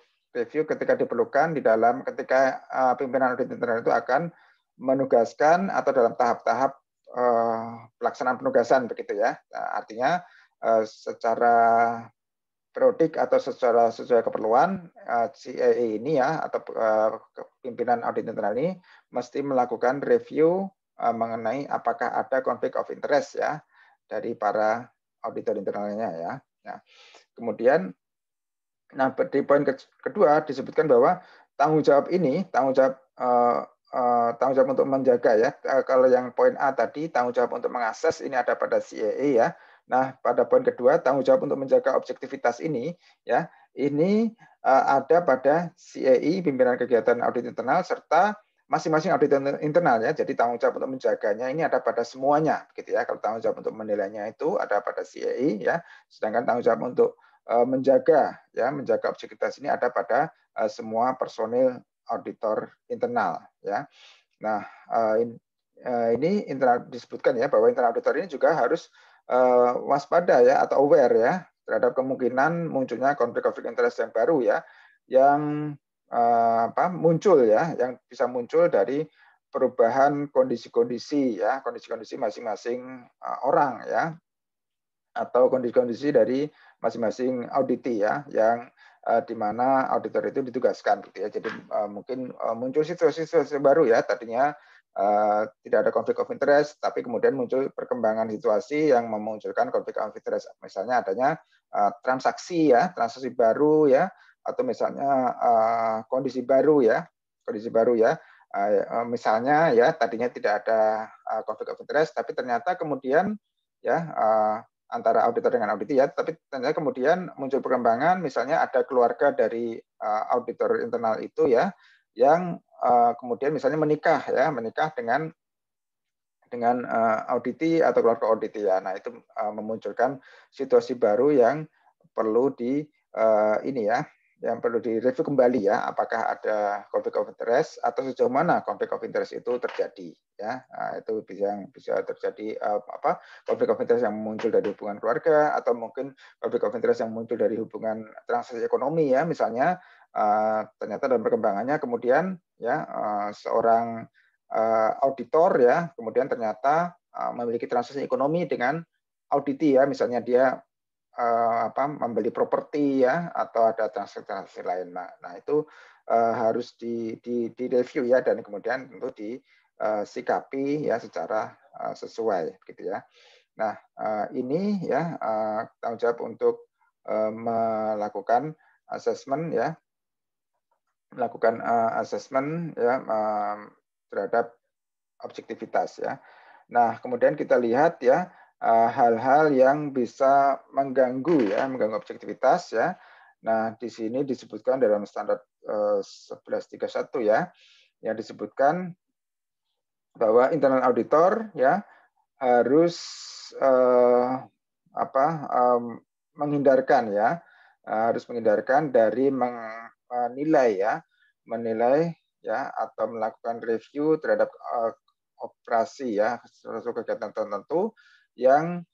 ketika diperlukan ketika pimpinan audit internal itu akan menugaskan atau dalam tahap-tahap pelaksanaan penugasan begitu ya. Nah, artinya secara periodik atau secara sesuai keperluan CAE ini ya atau pimpinan audit internal ini mesti melakukan review mengenai apakah ada konflik of interest ya dari para auditor internalnya ya. Nah, kemudian di poin kedua disebutkan bahwa tanggung jawab untuk menjaga ya. Kalau yang poin A tadi tanggung jawab untuk mengakses ini ada pada CAE ya. Nah, pada poin kedua tanggung jawab untuk menjaga objektivitas ini ya, ini ada pada CAE pimpinan kegiatan audit internal serta masing-masing audit internal ya. Jadi tanggung jawab untuk menjaganya ini ada pada semuanya gitu ya. Kalau tanggung jawab untuk menilainya itu ada pada CAE ya, sedangkan tanggung jawab untuk menjaga objektivitas ini ada pada semua personil auditor internal ya. Nah, ini internal disebutkan ya bahwa internal auditor ini juga harus waspada ya atau aware ya terhadap kemungkinan munculnya konflik interest yang baru ya, yang muncul ya, yang bisa muncul dari perubahan kondisi-kondisi ya, kondisi-kondisi masing-masing orang ya, atau kondisi-kondisi dari masing-masing auditi ya, yang di mana auditor itu ditugaskan gitu ya. Jadi mungkin muncul situasi baru ya, tadinya tidak ada konflik of interest, tapi kemudian muncul perkembangan situasi yang memunculkan konflik of interest. Misalnya adanya transaksi baru ya, atau misalnya kondisi baru ya. Misalnya ya tadinya tidak ada konflik of interest, tapi ternyata kemudian ya antara auditor dengan auditi ya, tapi ternyata kemudian muncul perkembangan, misalnya ada keluarga dari auditor internal itu ya, yang kemudian misalnya menikah dengan auditi atau keluarga auditi ya. Nah, itu memunculkan situasi baru yang perlu yang perlu direview kembali ya, apakah ada konflik of interest atau sejauh mana konflik of interest itu terjadi ya. Nah, itu bisa terjadi konflik of interest yang muncul dari hubungan keluarga atau mungkin konflik of interest yang muncul dari hubungan transaksi ekonomi ya, misalnya ternyata dalam perkembangannya kemudian ya seorang auditor ya kemudian ternyata memiliki transaksi ekonomi dengan auditi ya, misalnya dia membeli properti ya atau ada transaksi lain. Nah itu harus direview ya, dan kemudian tentu disikapi ya secara sesuai gitu ya. Nah ini ya tanggung jawab untuk melakukan asesmen ya, terhadap objektivitas ya. Nah kemudian kita lihat ya hal-hal yang bisa mengganggu objektivitas ya. Nah, di sini disebutkan dalam standar 1131 ya, yang disebutkan bahwa internal auditor ya harus menghindarkan dari menilai ya atau melakukan review terhadap operasi ya, suatu kegiatan tertentu yang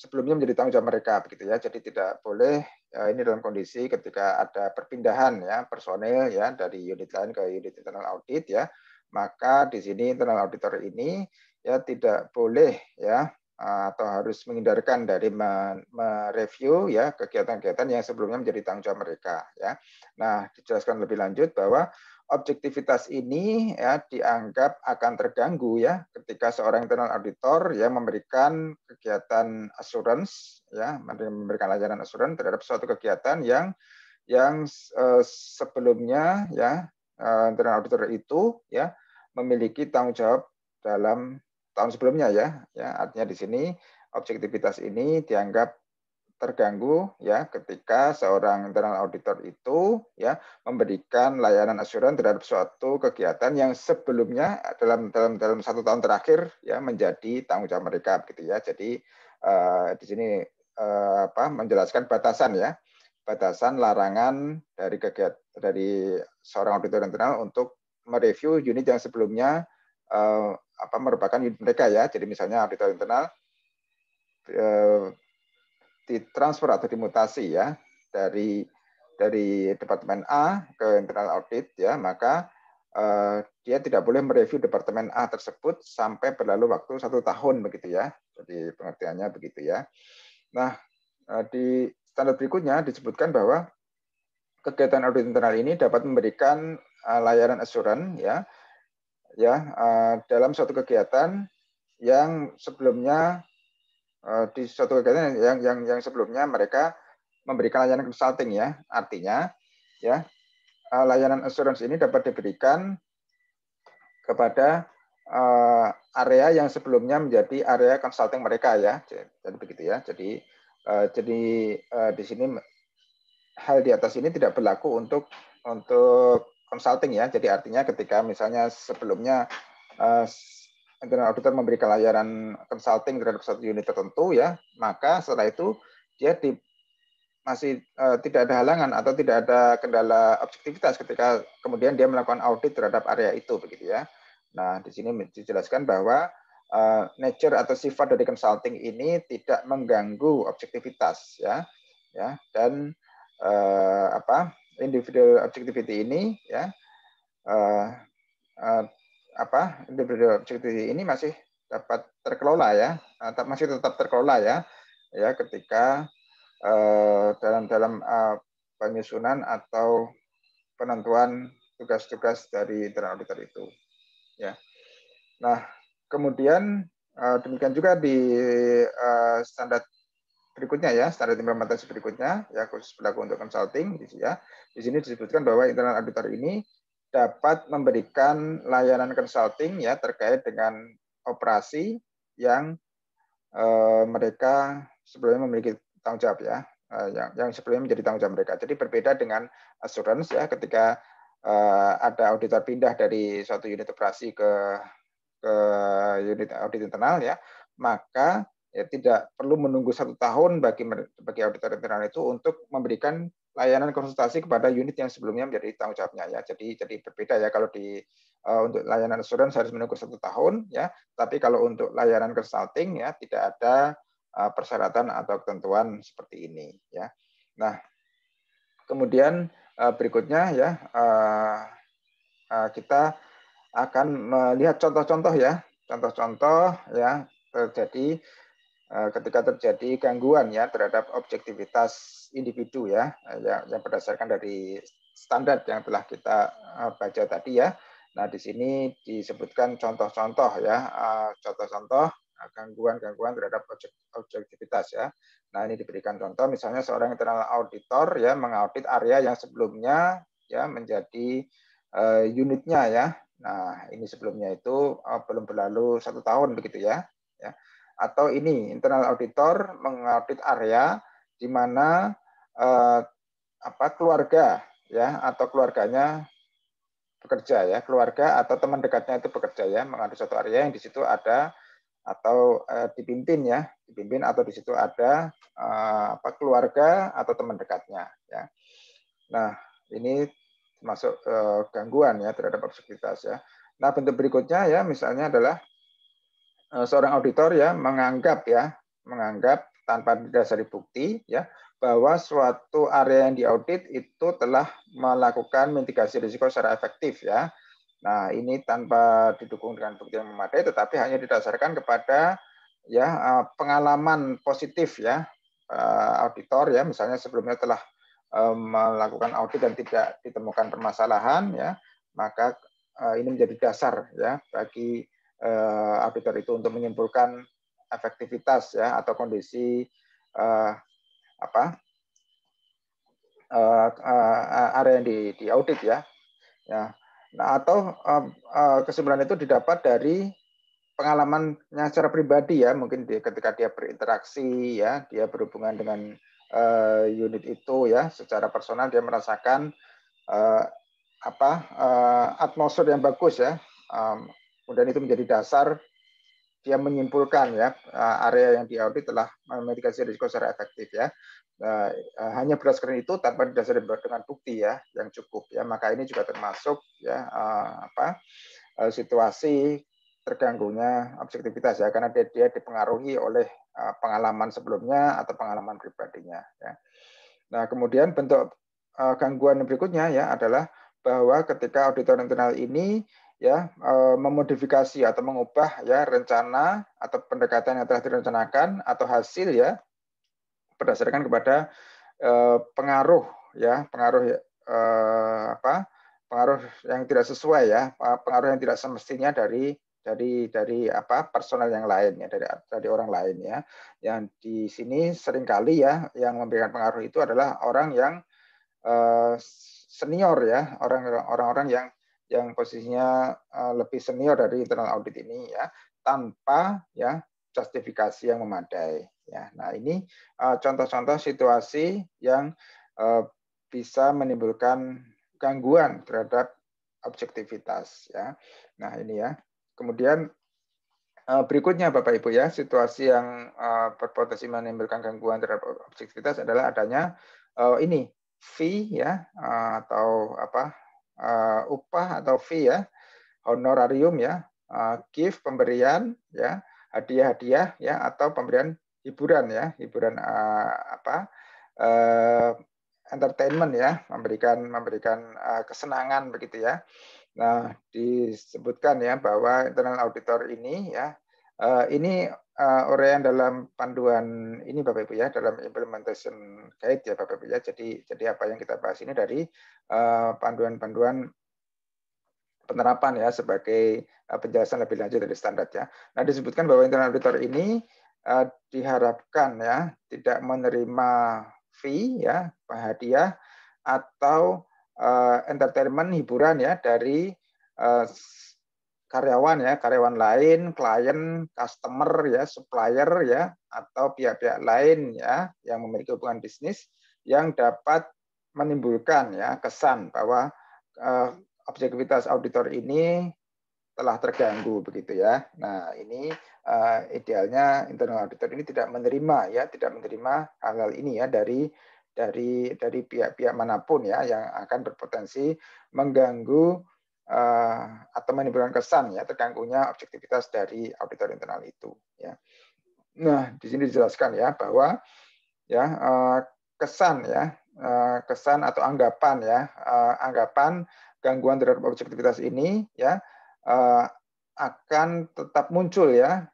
sebelumnya menjadi tanggung jawab mereka begitu ya. Jadi tidak boleh ini dalam kondisi ketika ada perpindahan ya personil ya dari unit lain ke unit internal audit ya, maka di sini internal auditor ini ya tidak boleh ya atau harus menghindarkan dari mereview ya kegiatan-kegiatan yang sebelumnya menjadi tanggung jawab mereka ya. Nah, dijelaskan lebih lanjut bahwa objektivitas ini ya dianggap akan terganggu ya ketika seorang internal auditor ya memberikan kegiatan assurance ya memberikan layanan assurance terhadap suatu kegiatan yang sebelumnya ya internal auditor itu ya memiliki tanggung jawab dalam tahun sebelumnya ya artinya di sini objektivitas ini dianggap terganggu ya ketika seorang internal auditor itu ya memberikan layanan asuransi terhadap suatu kegiatan yang sebelumnya dalam 1 tahun terakhir ya menjadi tanggung jawab mereka begitu ya. Jadi di sini menjelaskan batasan ya, batasan larangan dari seorang auditor internal untuk mereview unit yang sebelumnya merupakan unit mereka ya. Jadi misalnya auditor internal ditransfer atau dimutasi ya dari departemen A ke internal audit ya, maka dia tidak boleh mereview departemen A tersebut sampai berlalu waktu 1 tahun begitu ya. Jadi pengertiannya begitu ya. Nah, di standar berikutnya disebutkan bahwa kegiatan audit internal ini dapat memberikan layanan assurance ya dalam suatu kegiatan yang sebelumnya di suatu kegiatan yang sebelumnya mereka memberikan layanan consulting ya. Artinya ya layanan assurance ini dapat diberikan kepada area yang sebelumnya menjadi area consulting mereka ya. Jadi begitu ya. Jadi di sini hal di atas ini tidak berlaku untuk consulting ya. Jadi artinya ketika misalnya sebelumnya internal auditor memberikan layanan consulting terhadap satu unit tertentu ya, maka setelah itu dia masih tidak ada halangan atau tidak ada kendala objektivitas ketika kemudian dia melakukan audit terhadap area itu begitu ya. Nah, di sini dijelaskan bahwa nature atau sifat dari consulting ini tidak mengganggu objektivitas ya dan individual objectivity ini ya individual objectivity ini masih dapat terkelola ya, masih tetap terkelola ya ketika dalam penyusunan atau penentuan tugas-tugas dari internal auditor itu ya. Nah, kemudian demikian juga di standar berikutnya ya, standar implementasi berikutnya ya khusus berlaku untuk consulting ya. Di sini disebutkan bahwa internal auditor ini dapat memberikan layanan consulting ya terkait dengan operasi yang mereka sebelumnya memiliki tanggung jawab ya, yang sebelumnya menjadi tanggung jawab mereka. Jadi berbeda dengan assurance ya, ketika ada auditor pindah dari suatu unit operasi ke unit audit internal ya, maka ya tidak perlu menunggu 1 tahun bagi auditor internal itu untuk memberikan layanan konsultasi kepada unit yang sebelumnya menjadi tanggung jawabnya ya. Jadi berbeda ya kalau untuk layanan assurance harus menunggu 1 tahun ya, tapi kalau untuk layanan consulting ya tidak ada persyaratan atau ketentuan seperti ini ya. Nah, kemudian berikutnya ya kita akan melihat contoh-contoh ya, terjadi ketika terjadi gangguan ya terhadap objektivitas individu ya yang berdasarkan dari standar yang telah kita baca tadi ya. Nah, di sini disebutkan contoh-contoh ya, contoh-contoh gangguan-gangguan terhadap objektivitas ya. Nah, ini diberikan contoh misalnya seorang internal auditor ya mengaudit area yang sebelumnya ya menjadi unitnya ya. Nah, ini sebelumnya itu belum berlalu 1 tahun begitu ya. Atau ini internal auditor mengaudit area di mana keluarga ya atau keluarganya bekerja ya, keluarga atau teman dekatnya itu bekerja ya, mengaudit suatu area yang di situ ada atau dipimpin atau di situ ada keluarga atau teman dekatnya ya. Nah, ini termasuk gangguan ya terhadap objektivitas ya. Nah, bentuk berikutnya ya misalnya adalah seorang auditor ya menganggap tanpa didasari bukti ya bahwa suatu area yang diaudit itu telah melakukan mitigasi risiko secara efektif ya. Nah, ini tanpa didukung dengan bukti yang memadai, tetapi hanya didasarkan kepada ya pengalaman positif ya auditor ya, misalnya sebelumnya telah melakukan audit dan tidak ditemukan permasalahan ya, maka ini menjadi dasar ya bagi auditor itu untuk menyimpulkan efektivitas ya atau kondisi area yang diaudit ya. Nah, atau kesimpulan itu didapat dari pengalamannya secara pribadi ya, mungkin ketika dia berinteraksi ya, dia berhubungan dengan unit itu ya, secara personal dia merasakan atmosfer yang bagus ya. Kemudian itu menjadi dasar dia menyimpulkan ya area yang diaudit telah memitigasi risiko secara efektif ya. Hanya berdasarkan itu tanpa didasari dengan bukti ya yang cukup ya, maka ini juga termasuk ya situasi terganggunya objektivitas ya, karena dia dipengaruhi oleh pengalaman sebelumnya atau pengalaman pribadinya ya. Nah, kemudian bentuk gangguan berikutnya ya adalah bahwa ketika auditor internal ini ya memodifikasi atau mengubah ya rencana atau pendekatan yang telah direncanakan atau hasil ya berdasarkan kepada pengaruh pengaruh yang tidak sesuai ya, pengaruh yang tidak semestinya dari personal yang lain ya, dari orang lain ya. Yang di sini seringkali ya yang memberikan pengaruh itu adalah orang yang senior ya, orang-orang yang posisinya lebih senior dari internal audit ini ya, tanpa ya justifikasi yang memadai ya. Nah, ini contoh-contoh situasi yang bisa menimbulkan gangguan terhadap objektivitas ya. Nah, ini ya. Kemudian berikutnya Bapak Ibu ya, situasi yang berpotensi menimbulkan gangguan terhadap objektivitas adalah adanya ini fee ya atau upah atau fee ya, honorarium ya, gift pemberian ya, hadiah-hadiah ya, atau pemberian hiburan ya, hiburan entertainment ya, memberikan kesenangan begitu ya. Nah, disebutkan ya bahwa internal auditor ini ya ini uraian dalam panduan ini Bapak Ibu ya, dalam implementation guide ya Bapak Ibu ya. Jadi apa yang kita bahas ini dari panduan-panduan penerapan ya sebagai penjelasan lebih lanjut dari standar ya. Nah, disebutkan bahwa internal auditor ini diharapkan ya tidak menerima fee ya, hadiah atau entertainment hiburan ya dari karyawan lain, klien, customer ya, supplier ya, atau pihak-pihak lain ya yang memiliki hubungan bisnis yang dapat menimbulkan ya kesan bahwa objektivitas auditor ini telah terganggu begitu ya. Nah, ini idealnya internal auditor ini tidak menerima hal-hal ini ya dari pihak-pihak manapun ya yang akan berpotensi mengganggu atau menimbulkan kesan ya terganggunya objektivitas dari auditor internal itu ya. Nah, di sini dijelaskan ya bahwa ya kesan atau anggapan gangguan terhadap objektivitas ini ya akan tetap muncul ya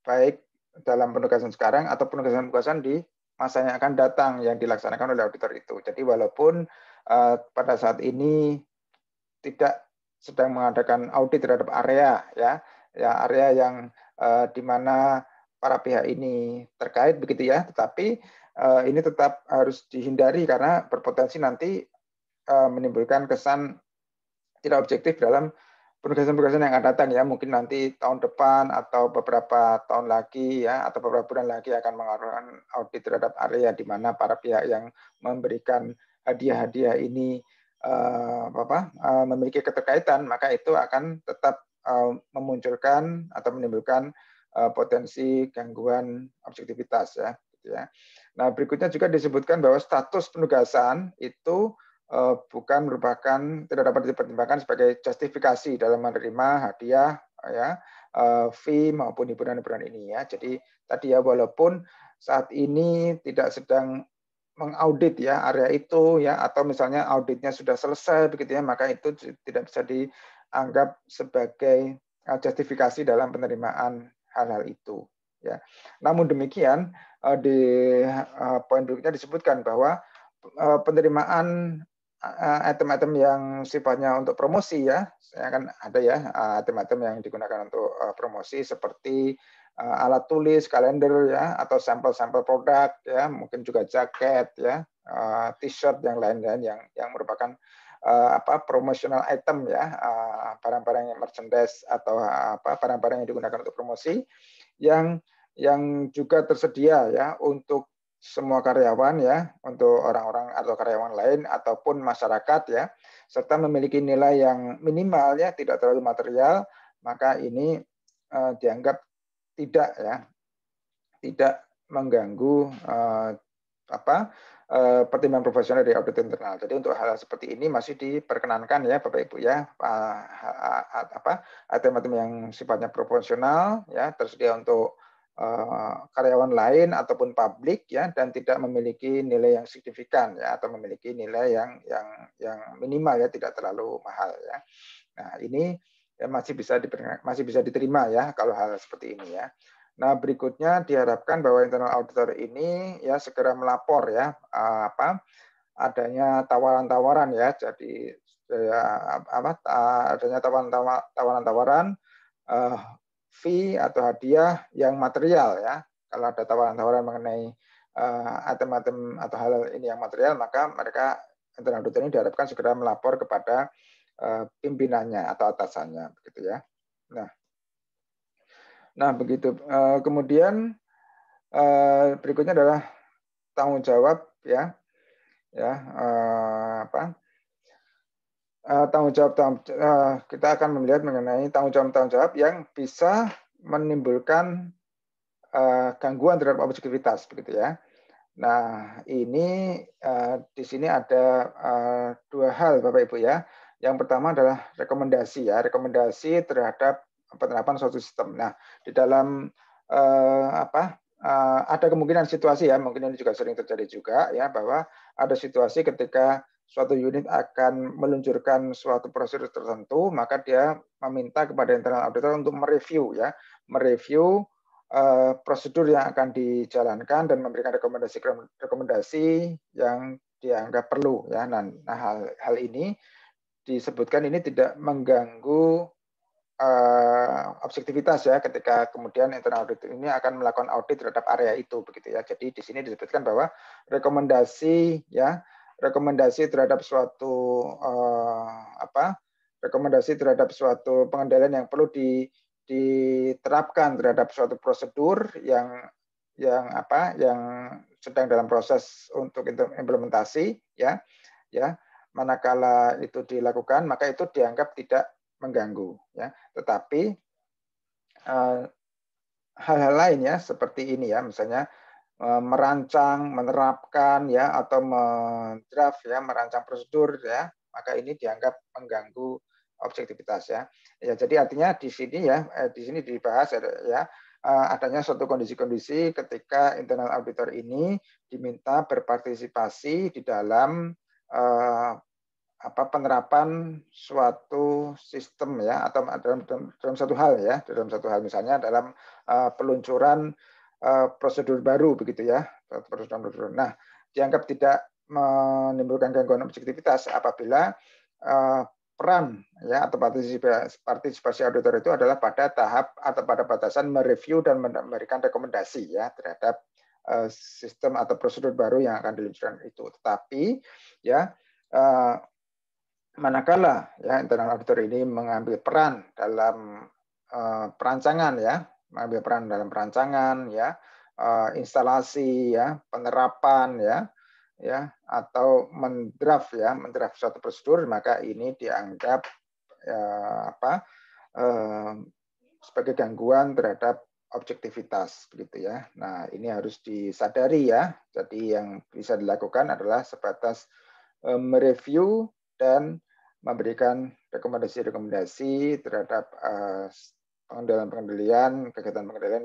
baik dalam penugasan sekarang atau penugasan di masa yang akan datang yang dilaksanakan oleh auditor itu. Jadi walaupun pada saat ini tidak sedang mengadakan audit terhadap area area yang di mana para pihak ini terkait begitu ya, tetapi ini tetap harus dihindari karena berpotensi nanti menimbulkan kesan tidak objektif dalam penugasan-penugasan yang akan datang ya, mungkin nanti tahun depan atau beberapa tahun lagi ya, atau beberapa bulan lagi akan melakukan audit terhadap area di mana para pihak yang memberikan hadiah-hadiah ini memiliki keterkaitan, maka itu akan tetap memunculkan atau menimbulkan potensi gangguan objektivitas ya, gitu ya. Nah, berikutnya juga disebutkan bahwa status penugasan itu bukan merupakan, tidak dapat dipertimbangkan sebagai justifikasi dalam menerima hadiah ya, fee maupun hiburan-hiburan ini ya. Jadi tadi ya, walaupun saat ini tidak sedang mengaudit ya area itu ya, atau misalnya auditnya sudah selesai begitu ya, maka itu tidak bisa dianggap sebagai justifikasi dalam penerimaan hal-hal itu ya. Namun demikian di poin berikutnya disebutkan bahwa penerimaan item-item yang sifatnya untuk promosi ya, kan ada ya item-item yang digunakan untuk promosi seperti alat tulis, kalender ya, atau sampel-sampel produk ya, mungkin juga jaket ya, t-shirt yang lain-lain yang merupakan promotional item ya, barang-barang yang merchandise atau barang-barang yang digunakan untuk promosi yang juga tersedia ya untuk semua karyawan ya, untuk orang-orang atau karyawan lain ataupun masyarakat ya, serta memiliki nilai yang minimal ya, tidak terlalu material, maka ini dianggap tidak mengganggu pertimbangan profesional dari audit internal. Jadi untuk hal seperti ini masih diperkenankan ya Bapak Ibu ya, item-item yang sifatnya proporsional ya, tersedia untuk karyawan lain ataupun publik ya, dan tidak memiliki nilai yang signifikan ya, atau memiliki nilai yang minimal ya, tidak terlalu mahal ya. Nah ini ya masih bisa diterima ya kalau hal seperti ini ya. Nah berikutnya diharapkan bahwa internal auditor ini ya segera melapor ya adanya tawaran-tawaran ya, jadi adanya tawaran-tawaran fee atau hadiah yang material ya. Kalau ada tawaran-tawaran mengenai item-item atau hal ini yang material, maka mereka internal auditor ini diharapkan segera melapor kepada pimpinannya atau atasannya begitu ya. Nah begitu. Kemudian berikutnya adalah tanggung jawab ya, tanggung jawab. Kita akan melihat mengenai tanggung jawab yang bisa menimbulkan gangguan terhadap objektivitas begitu ya. Nah ini di sini ada dua hal Bapak Ibu ya. Yang pertama adalah rekomendasi ya, rekomendasi terhadap penerapan suatu sistem. Nah, di dalam ada kemungkinan situasi ya, mungkin ini juga sering terjadi juga ya, bahwa ada situasi ketika suatu unit akan meluncurkan suatu prosedur tertentu, maka dia meminta kepada internal auditor untuk mereview ya, mereview prosedur yang akan dijalankan dan memberikan rekomendasi yang dianggap perlu ya. Nah hal ini disebutkan ini tidak mengganggu objektivitas ya, ketika kemudian internal audit ini akan melakukan audit terhadap area itu begitu ya. Jadi di sini disebutkan bahwa rekomendasi terhadap suatu rekomendasi terhadap suatu pengendalian yang perlu diterapkan terhadap suatu prosedur yang sedang dalam proses untuk implementasi ya, manakala itu dilakukan maka itu dianggap tidak mengganggu ya. Tetapi hal-hal lain ya seperti ini ya, misalnya merancang, menerapkan ya, atau mendraft ya, merancang prosedur ya, maka ini dianggap mengganggu objektivitas ya. Ya jadi artinya di sini ya, di sini dibahas ya, adanya suatu kondisi-kondisi ketika internal auditor ini diminta berpartisipasi di dalam penerapan suatu sistem ya, atau dalam satu hal ya, dalam satu hal misalnya dalam peluncuran prosedur baru begitu ya, prosedur. Nah, dianggap tidak menimbulkan gangguan objektivitas apabila peran ya atau partisipasi auditor itu adalah pada tahap atau pada batasan mereview dan memberikan rekomendasi ya terhadap sistem atau prosedur baru yang akan diluncurkan itu. Tetapi ya manakala ya internal auditor ini mengambil peran dalam perancangan ya, mengambil peran dalam perancangan ya, instalasi ya, penerapan ya, atau mendraft suatu prosedur, maka ini dianggap sebagai gangguan terhadap objektivitas begitu ya. Nah, ini harus disadari ya. Jadi yang bisa dilakukan adalah sebatas mereview dan memberikan rekomendasi-rekomendasi terhadap pengendalian kegiatan pengendalian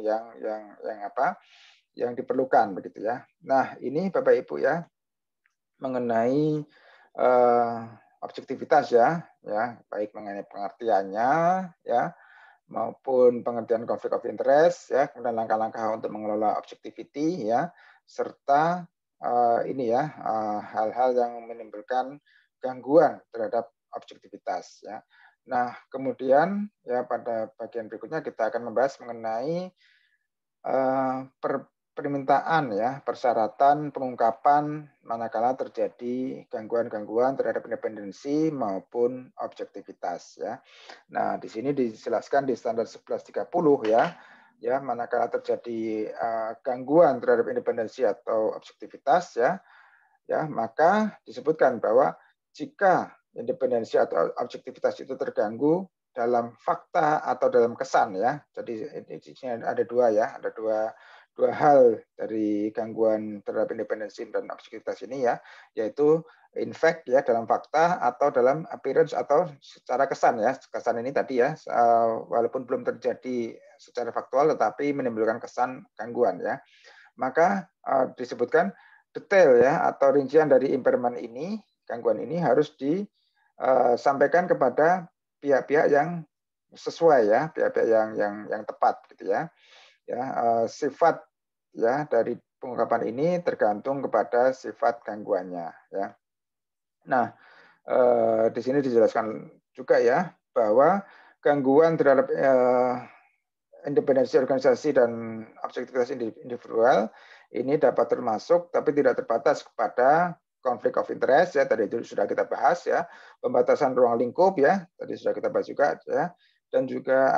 yang diperlukan begitu ya. Nah, ini Bapak Ibu ya mengenai objektivitas ya, baik mengenai pengertiannya ya maupun pengertian konflik of interest ya, kemudian langkah-langkah untuk mengelola objectivity ya, serta ini ya hal-hal yang menimbulkan gangguan terhadap objektivitas ya. Nah, kemudian ya pada bagian berikutnya kita akan membahas mengenai permintaan ya, persyaratan pengungkapan manakala terjadi gangguan-gangguan terhadap independensi maupun objektivitas ya. Nah, di sini dijelaskan di standar 1130 ya manakala terjadi gangguan terhadap independensi atau objektivitas ya, maka disebutkan bahwa jika independensi atau objektivitas itu terganggu dalam fakta atau dalam kesan ya. Jadi di sini ada dua ya, ada dua hal dari gangguan terhadap independensi dan objektivitas ini ya, yaitu in fact ya dalam fakta atau dalam appearance atau secara kesan ya. Kesan ini tadi ya, walaupun belum terjadi secara faktual tetapi menimbulkan kesan gangguan ya. Maka disebutkan detail ya atau rincian dari impairment ini, gangguan ini harus disampaikan kepada pihak-pihak yang sesuai ya, pihak-pihak yang tepat gitu ya. Sifat ya dari pengungkapan ini tergantung kepada sifat gangguannya ya. Nah, di sini dijelaskan juga ya bahwa gangguan terhadap independensi organisasi dan objektivitas individual ini dapat termasuk tapi tidak terbatas kepada konflik of interest ya, tadi itu sudah kita bahas ya, pembatasan ruang lingkup ya, tadi sudah kita bahas juga ya, dan juga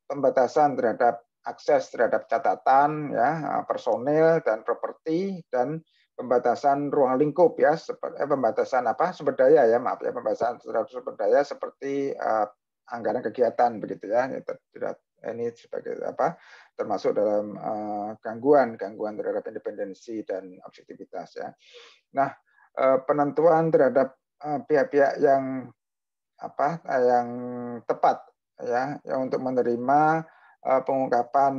pembatasan terhadap akses terhadap catatan ya, personil dan properti, dan pembatasan ruang lingkup ya, pembatasan sumber daya ya, pembatasan terhadap sumber daya seperti anggaran kegiatan begitu ya, tidak ini sebagai termasuk dalam gangguan terhadap independensi dan objektivitas ya. Nah, penentuan terhadap pihak-pihak yang yang tepat ya untuk menerima pengungkapan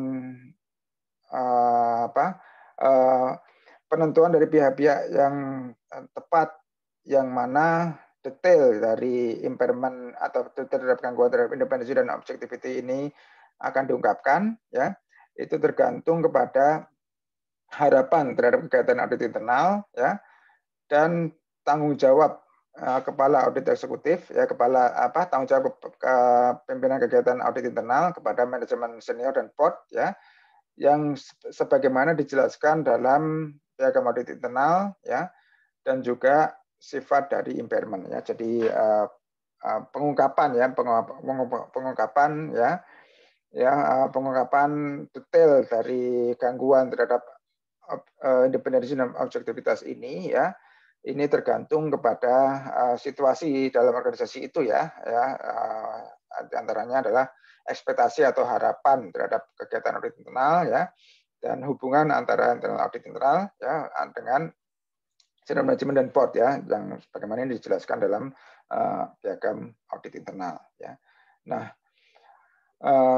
penentuan dari pihak-pihak yang tepat yang mana detail dari impairment atau terhadap gangguan terhadap independensi dan objectivity ini akan diungkapkan ya, itu tergantung kepada harapan terhadap kegiatan audit internal ya, dan tanggung jawab kepala audit eksekutif ya, tanggung jawab ke pimpinan kegiatan audit internal kepada manajemen senior dan board ya, yang sebagaimana dijelaskan dalam piagam audit internal ya, dan juga sifat dari impairment ya. Jadi pengungkapan detail dari gangguan terhadap independensi dan objektivitas ini ya, ini tergantung kepada situasi dalam organisasi itu ya, antaranya adalah ekspektasi atau harapan terhadap kegiatan audit internal ya, dan hubungan antara internal audit internal ya dengan senior manajemen dan board ya, yang bagaimana ini dijelaskan dalam piagam audit internal ya. Nah,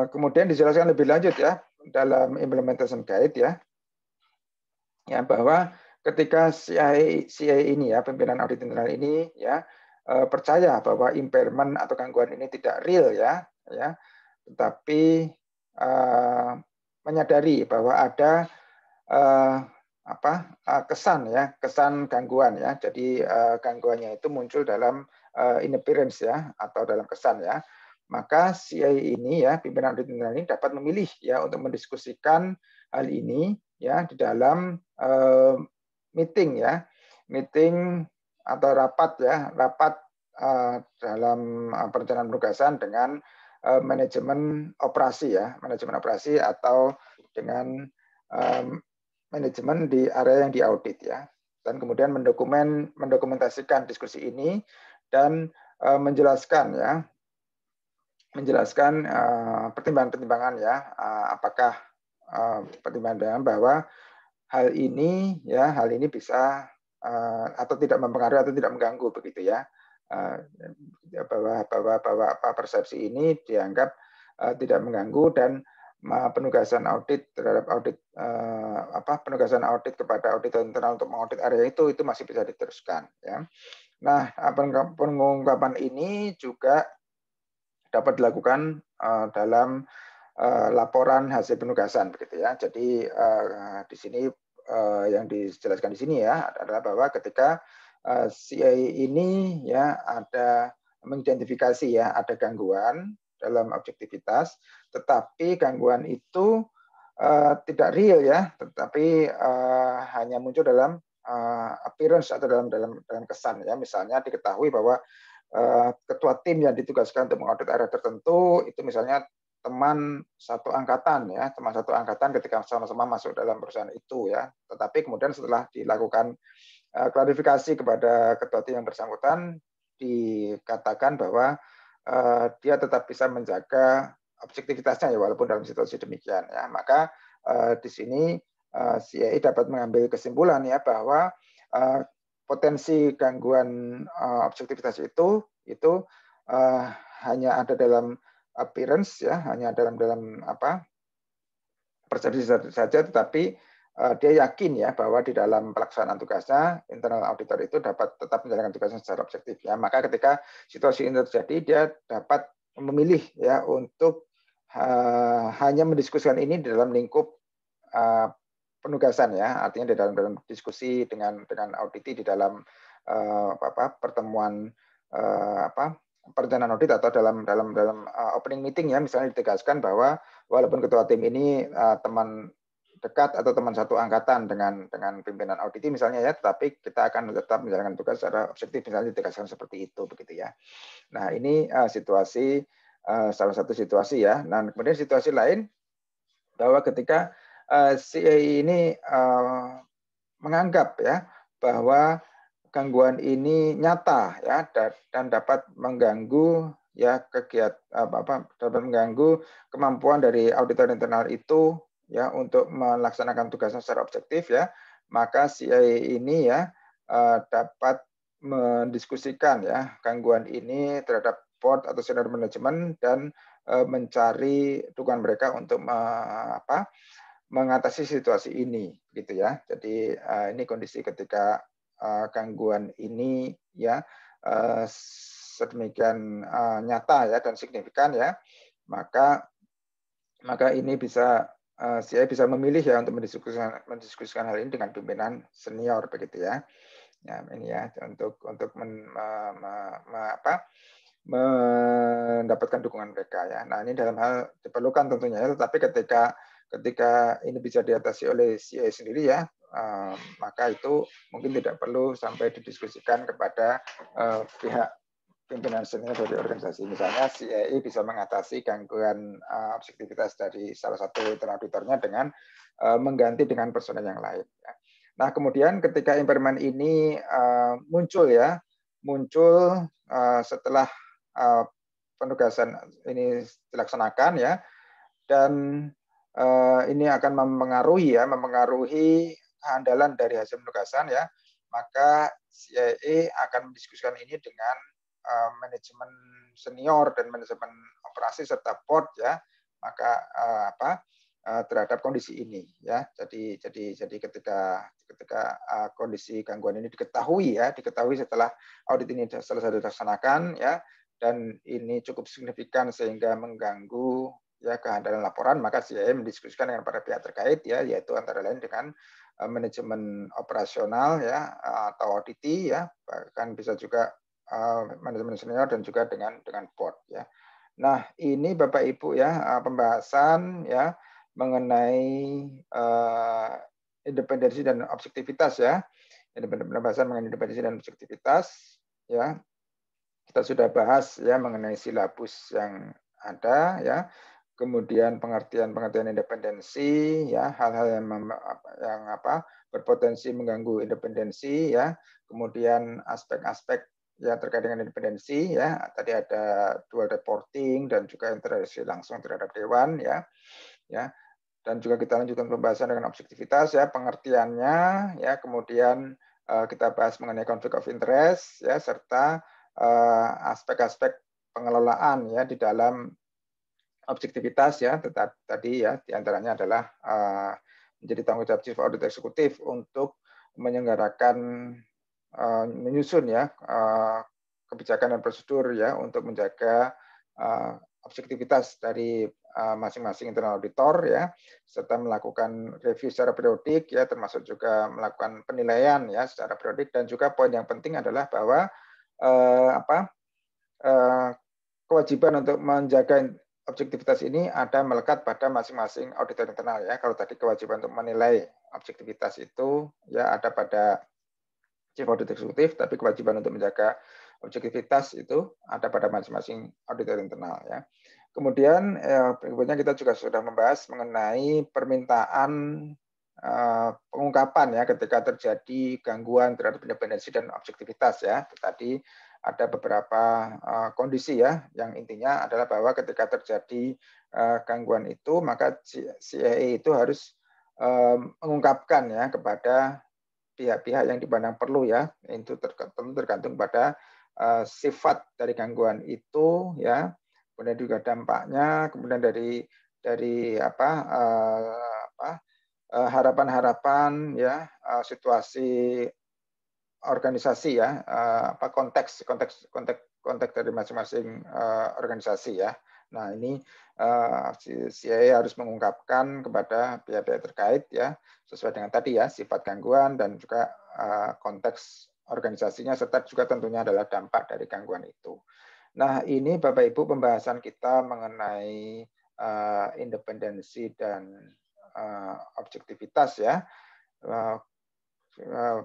kemudian dijelaskan lebih lanjut ya dalam implementation guide ya, bahwa ketika CIA ini ya, pimpinan audit internal ini ya percaya bahwa impairment atau gangguan ini tidak real ya, tetapi menyadari bahwa ada kesan gangguan ya. Jadi gangguannya itu muncul dalam inappearance ya, atau dalam kesan ya. Maka CIA ini ya, pimpinan audit internal ini dapat memilih ya untuk mendiskusikan hal ini ya di dalam meeting atau rapat dalam perencanaan penugasan dengan manajemen operasi atau dengan manajemen di area yang diaudit ya, dan kemudian mendokumentasikan diskusi ini dan menjelaskan pertimbangan-pertimbangan ya, apakah pertimbangan bahwa hal ini bisa atau tidak mempengaruhi atau tidak mengganggu begitu ya. Bahwa persepsi ini dianggap tidak mengganggu dan penugasan audit terhadap penugasan audit kepada auditor internal untuk mengaudit area itu masih bisa diteruskan ya. Nah, pengungkapan ini juga dapat dilakukan dalam laporan hasil penugasan begitu ya. Jadi di sini yang dijelaskan di sini ya adalah bahwa ketika CA ini ya ada mengidentifikasi ya ada gangguan dalam objektivitas, tetapi gangguan itu tidak real ya, tetapi hanya muncul dalam appearance atau dalam kesan ya. Misalnya diketahui bahwa ketua tim yang ditugaskan untuk mengaudit area tertentu itu misalnya teman satu angkatan ya, teman satu angkatan ketika sama-sama masuk dalam perusahaan itu ya. Tetapi kemudian setelah dilakukan klarifikasi kepada ketua tim yang bersangkutan dikatakan bahwa dia tetap bisa menjaga objektivitasnya ya walaupun dalam situasi demikian ya. Maka di sini CAI dapat mengambil kesimpulan ya bahwa potensi gangguan objektivitas itu hanya ada dalam appearance ya, hanya dalam persepsi saja, tetapi dia yakin ya bahwa di dalam pelaksanaan tugasnya internal auditor itu dapat tetap menjalankan tugasnya secara objektif ya. Maka ketika situasi ini terjadi dia dapat memilih ya untuk hanya mendiskusikan ini di dalam lingkup penugasan ya, artinya di dalam diskusi dengan auditi di dalam pertemuan perencanaan audit atau dalam opening meeting ya, misalnya ditegaskan bahwa walaupun ketua tim ini teman dekat atau teman satu angkatan dengan pimpinan auditi misalnya ya, tetapi kita akan tetap menjalankan tugas secara objektif, misalnya ditegaskan seperti itu begitu ya. Nah ini situasi salah satu situasi ya. Nah kemudian situasi lain bahwa ketika CA ini menganggap ya bahwa gangguan ini nyata ya dan dapat mengganggu ya dapat mengganggu kemampuan dari auditor internal itu ya untuk melaksanakan tugasnya secara objektif ya, maka CA ini ya dapat mendiskusikan ya gangguan ini terhadap board atau senior manajemen dan mencari dukungan mereka untuk mengatasi situasi ini gitu ya. Jadi ini kondisi ketika gangguan ini ya sedemikian nyata ya dan signifikan ya, maka ini bisa CI bisa memilih ya untuk mendiskusikan hal ini dengan pimpinan senior begitu ya. Ya ini ya untuk mendapatkan dukungan mereka ya. Nah ini dalam hal diperlukan tentunya ya, tetapi ketika ini bisa diatasi oleh CI sendiri ya, maka itu mungkin tidak perlu sampai didiskusikan kepada pihak pimpinan senior dari organisasi. Misalnya CAI bisa mengatasi gangguan objektivitas dari salah satu auditornya dengan mengganti dengan personel yang lain. Nah kemudian ketika impairment ini muncul setelah penugasan ini dilaksanakan ya, dan ini akan mempengaruhi kehandalan dari hasil penugasan ya, maka CIA akan mendiskusikan ini dengan manajemen senior dan manajemen operasi serta board ya, maka terhadap kondisi ini ya. Jadi ketika kondisi gangguan ini diketahui setelah audit ini selesai dilaksanakan ya, dan ini cukup signifikan sehingga mengganggu ya kehandalan laporan, maka CIA mendiskusikan dengan para pihak terkait ya, yaitu antara lain dengan manajemen operasional ya atau auditi ya, bahkan bisa juga manajemen senior dan juga dengan board ya. Nah ini Bapak Ibu ya pembahasan ya mengenai independensi dan objektivitas ya, pembahasan mengenai independensi dan objektivitas ya. Kita sudah bahas ya mengenai silabus yang ada ya, kemudian pengertian independensi ya, hal-hal yang berpotensi mengganggu independensi ya, kemudian aspek-aspek yang terkait dengan independensi ya, tadi ada dual reporting dan juga interaksi langsung terhadap dewan ya, dan juga kita lanjutkan pembahasan dengan objektivitas ya, pengertiannya ya, kemudian kita bahas mengenai konflik of interest ya, serta aspek-aspek pengelolaan ya di dalam objektivitas ya, tadi ya diantaranya adalah menjadi tanggung jawab Chief Audit Eksekutif untuk menyelenggarakan menyusun ya kebijakan dan prosedur ya untuk menjaga objektivitas dari masing-masing internal auditor ya, serta melakukan review secara periodik ya, termasuk juga melakukan penilaian ya secara periodik, dan juga poin yang penting adalah bahwa kewajiban untuk menjaga objektivitas ini ada melekat pada masing-masing auditor internal ya. Kalau tadi kewajiban untuk menilai objektivitas itu ya ada pada Chief Audit Eksekutif, tapi kewajiban untuk menjaga objektivitas itu ada pada masing-masing auditor internal ya. Kemudian berikutnya kita juga sudah membahas mengenai permintaan pengungkapan ya ketika terjadi gangguan terhadap independensi dan objektivitas ya. Tadi ada beberapa kondisi ya, yang intinya adalah bahwa ketika terjadi gangguan itu maka CAA itu harus mengungkapkan ya kepada pihak-pihak yang dipandang perlu ya, itu tergantung pada sifat dari gangguan itu ya, kemudian juga dampaknya, kemudian dari harapan-harapan ya, situasi organisasi ya, konteks dari masing-masing organisasi ya. Nah ini CIA harus mengungkapkan kepada pihak-pihak terkait ya, sesuai dengan tadi ya, sifat gangguan dan juga konteks organisasinya, serta juga tentunya adalah dampak dari gangguan itu. Nah ini Bapak Ibu pembahasan kita mengenai independensi dan objektivitas ya.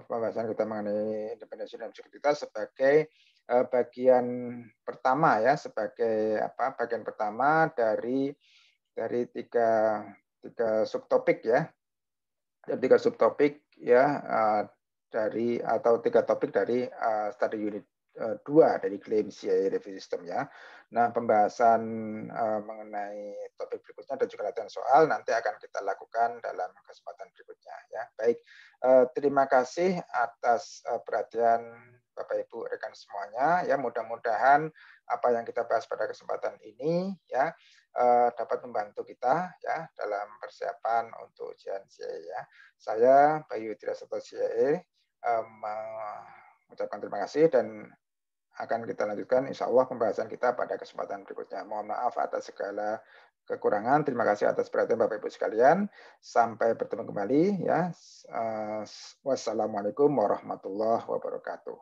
Pembahasan kita mengenai independensi dan objektivitas sebagai bagian pertama ya, sebagai bagian pertama dari tiga subtopik ya, tiga subtopik ya, dari atau tiga topik dari study unit 2 dari klaim CIA review system ya. Nah pembahasan mengenai topik berikutnya dan juga latihan soal nanti akan kita lakukan dalam kesempatan berikutnya ya. Baik, terima kasih atas perhatian Bapak Ibu rekan semuanya ya. Mudah-mudahan apa yang kita bahas pada kesempatan ini ya dapat membantu kita ya dalam persiapan untuk ujian CIA ya. Saya Bayu Triasoto CIA mengucapkan terima kasih dan akan kita lanjutkan insya Allah pembahasan kita pada kesempatan berikutnya. Mohon maaf atas segala kekurangan. Terima kasih atas perhatian Bapak Ibu sekalian. Sampai bertemu kembali ya. Wassalamualaikum warahmatullahi wabarakatuh.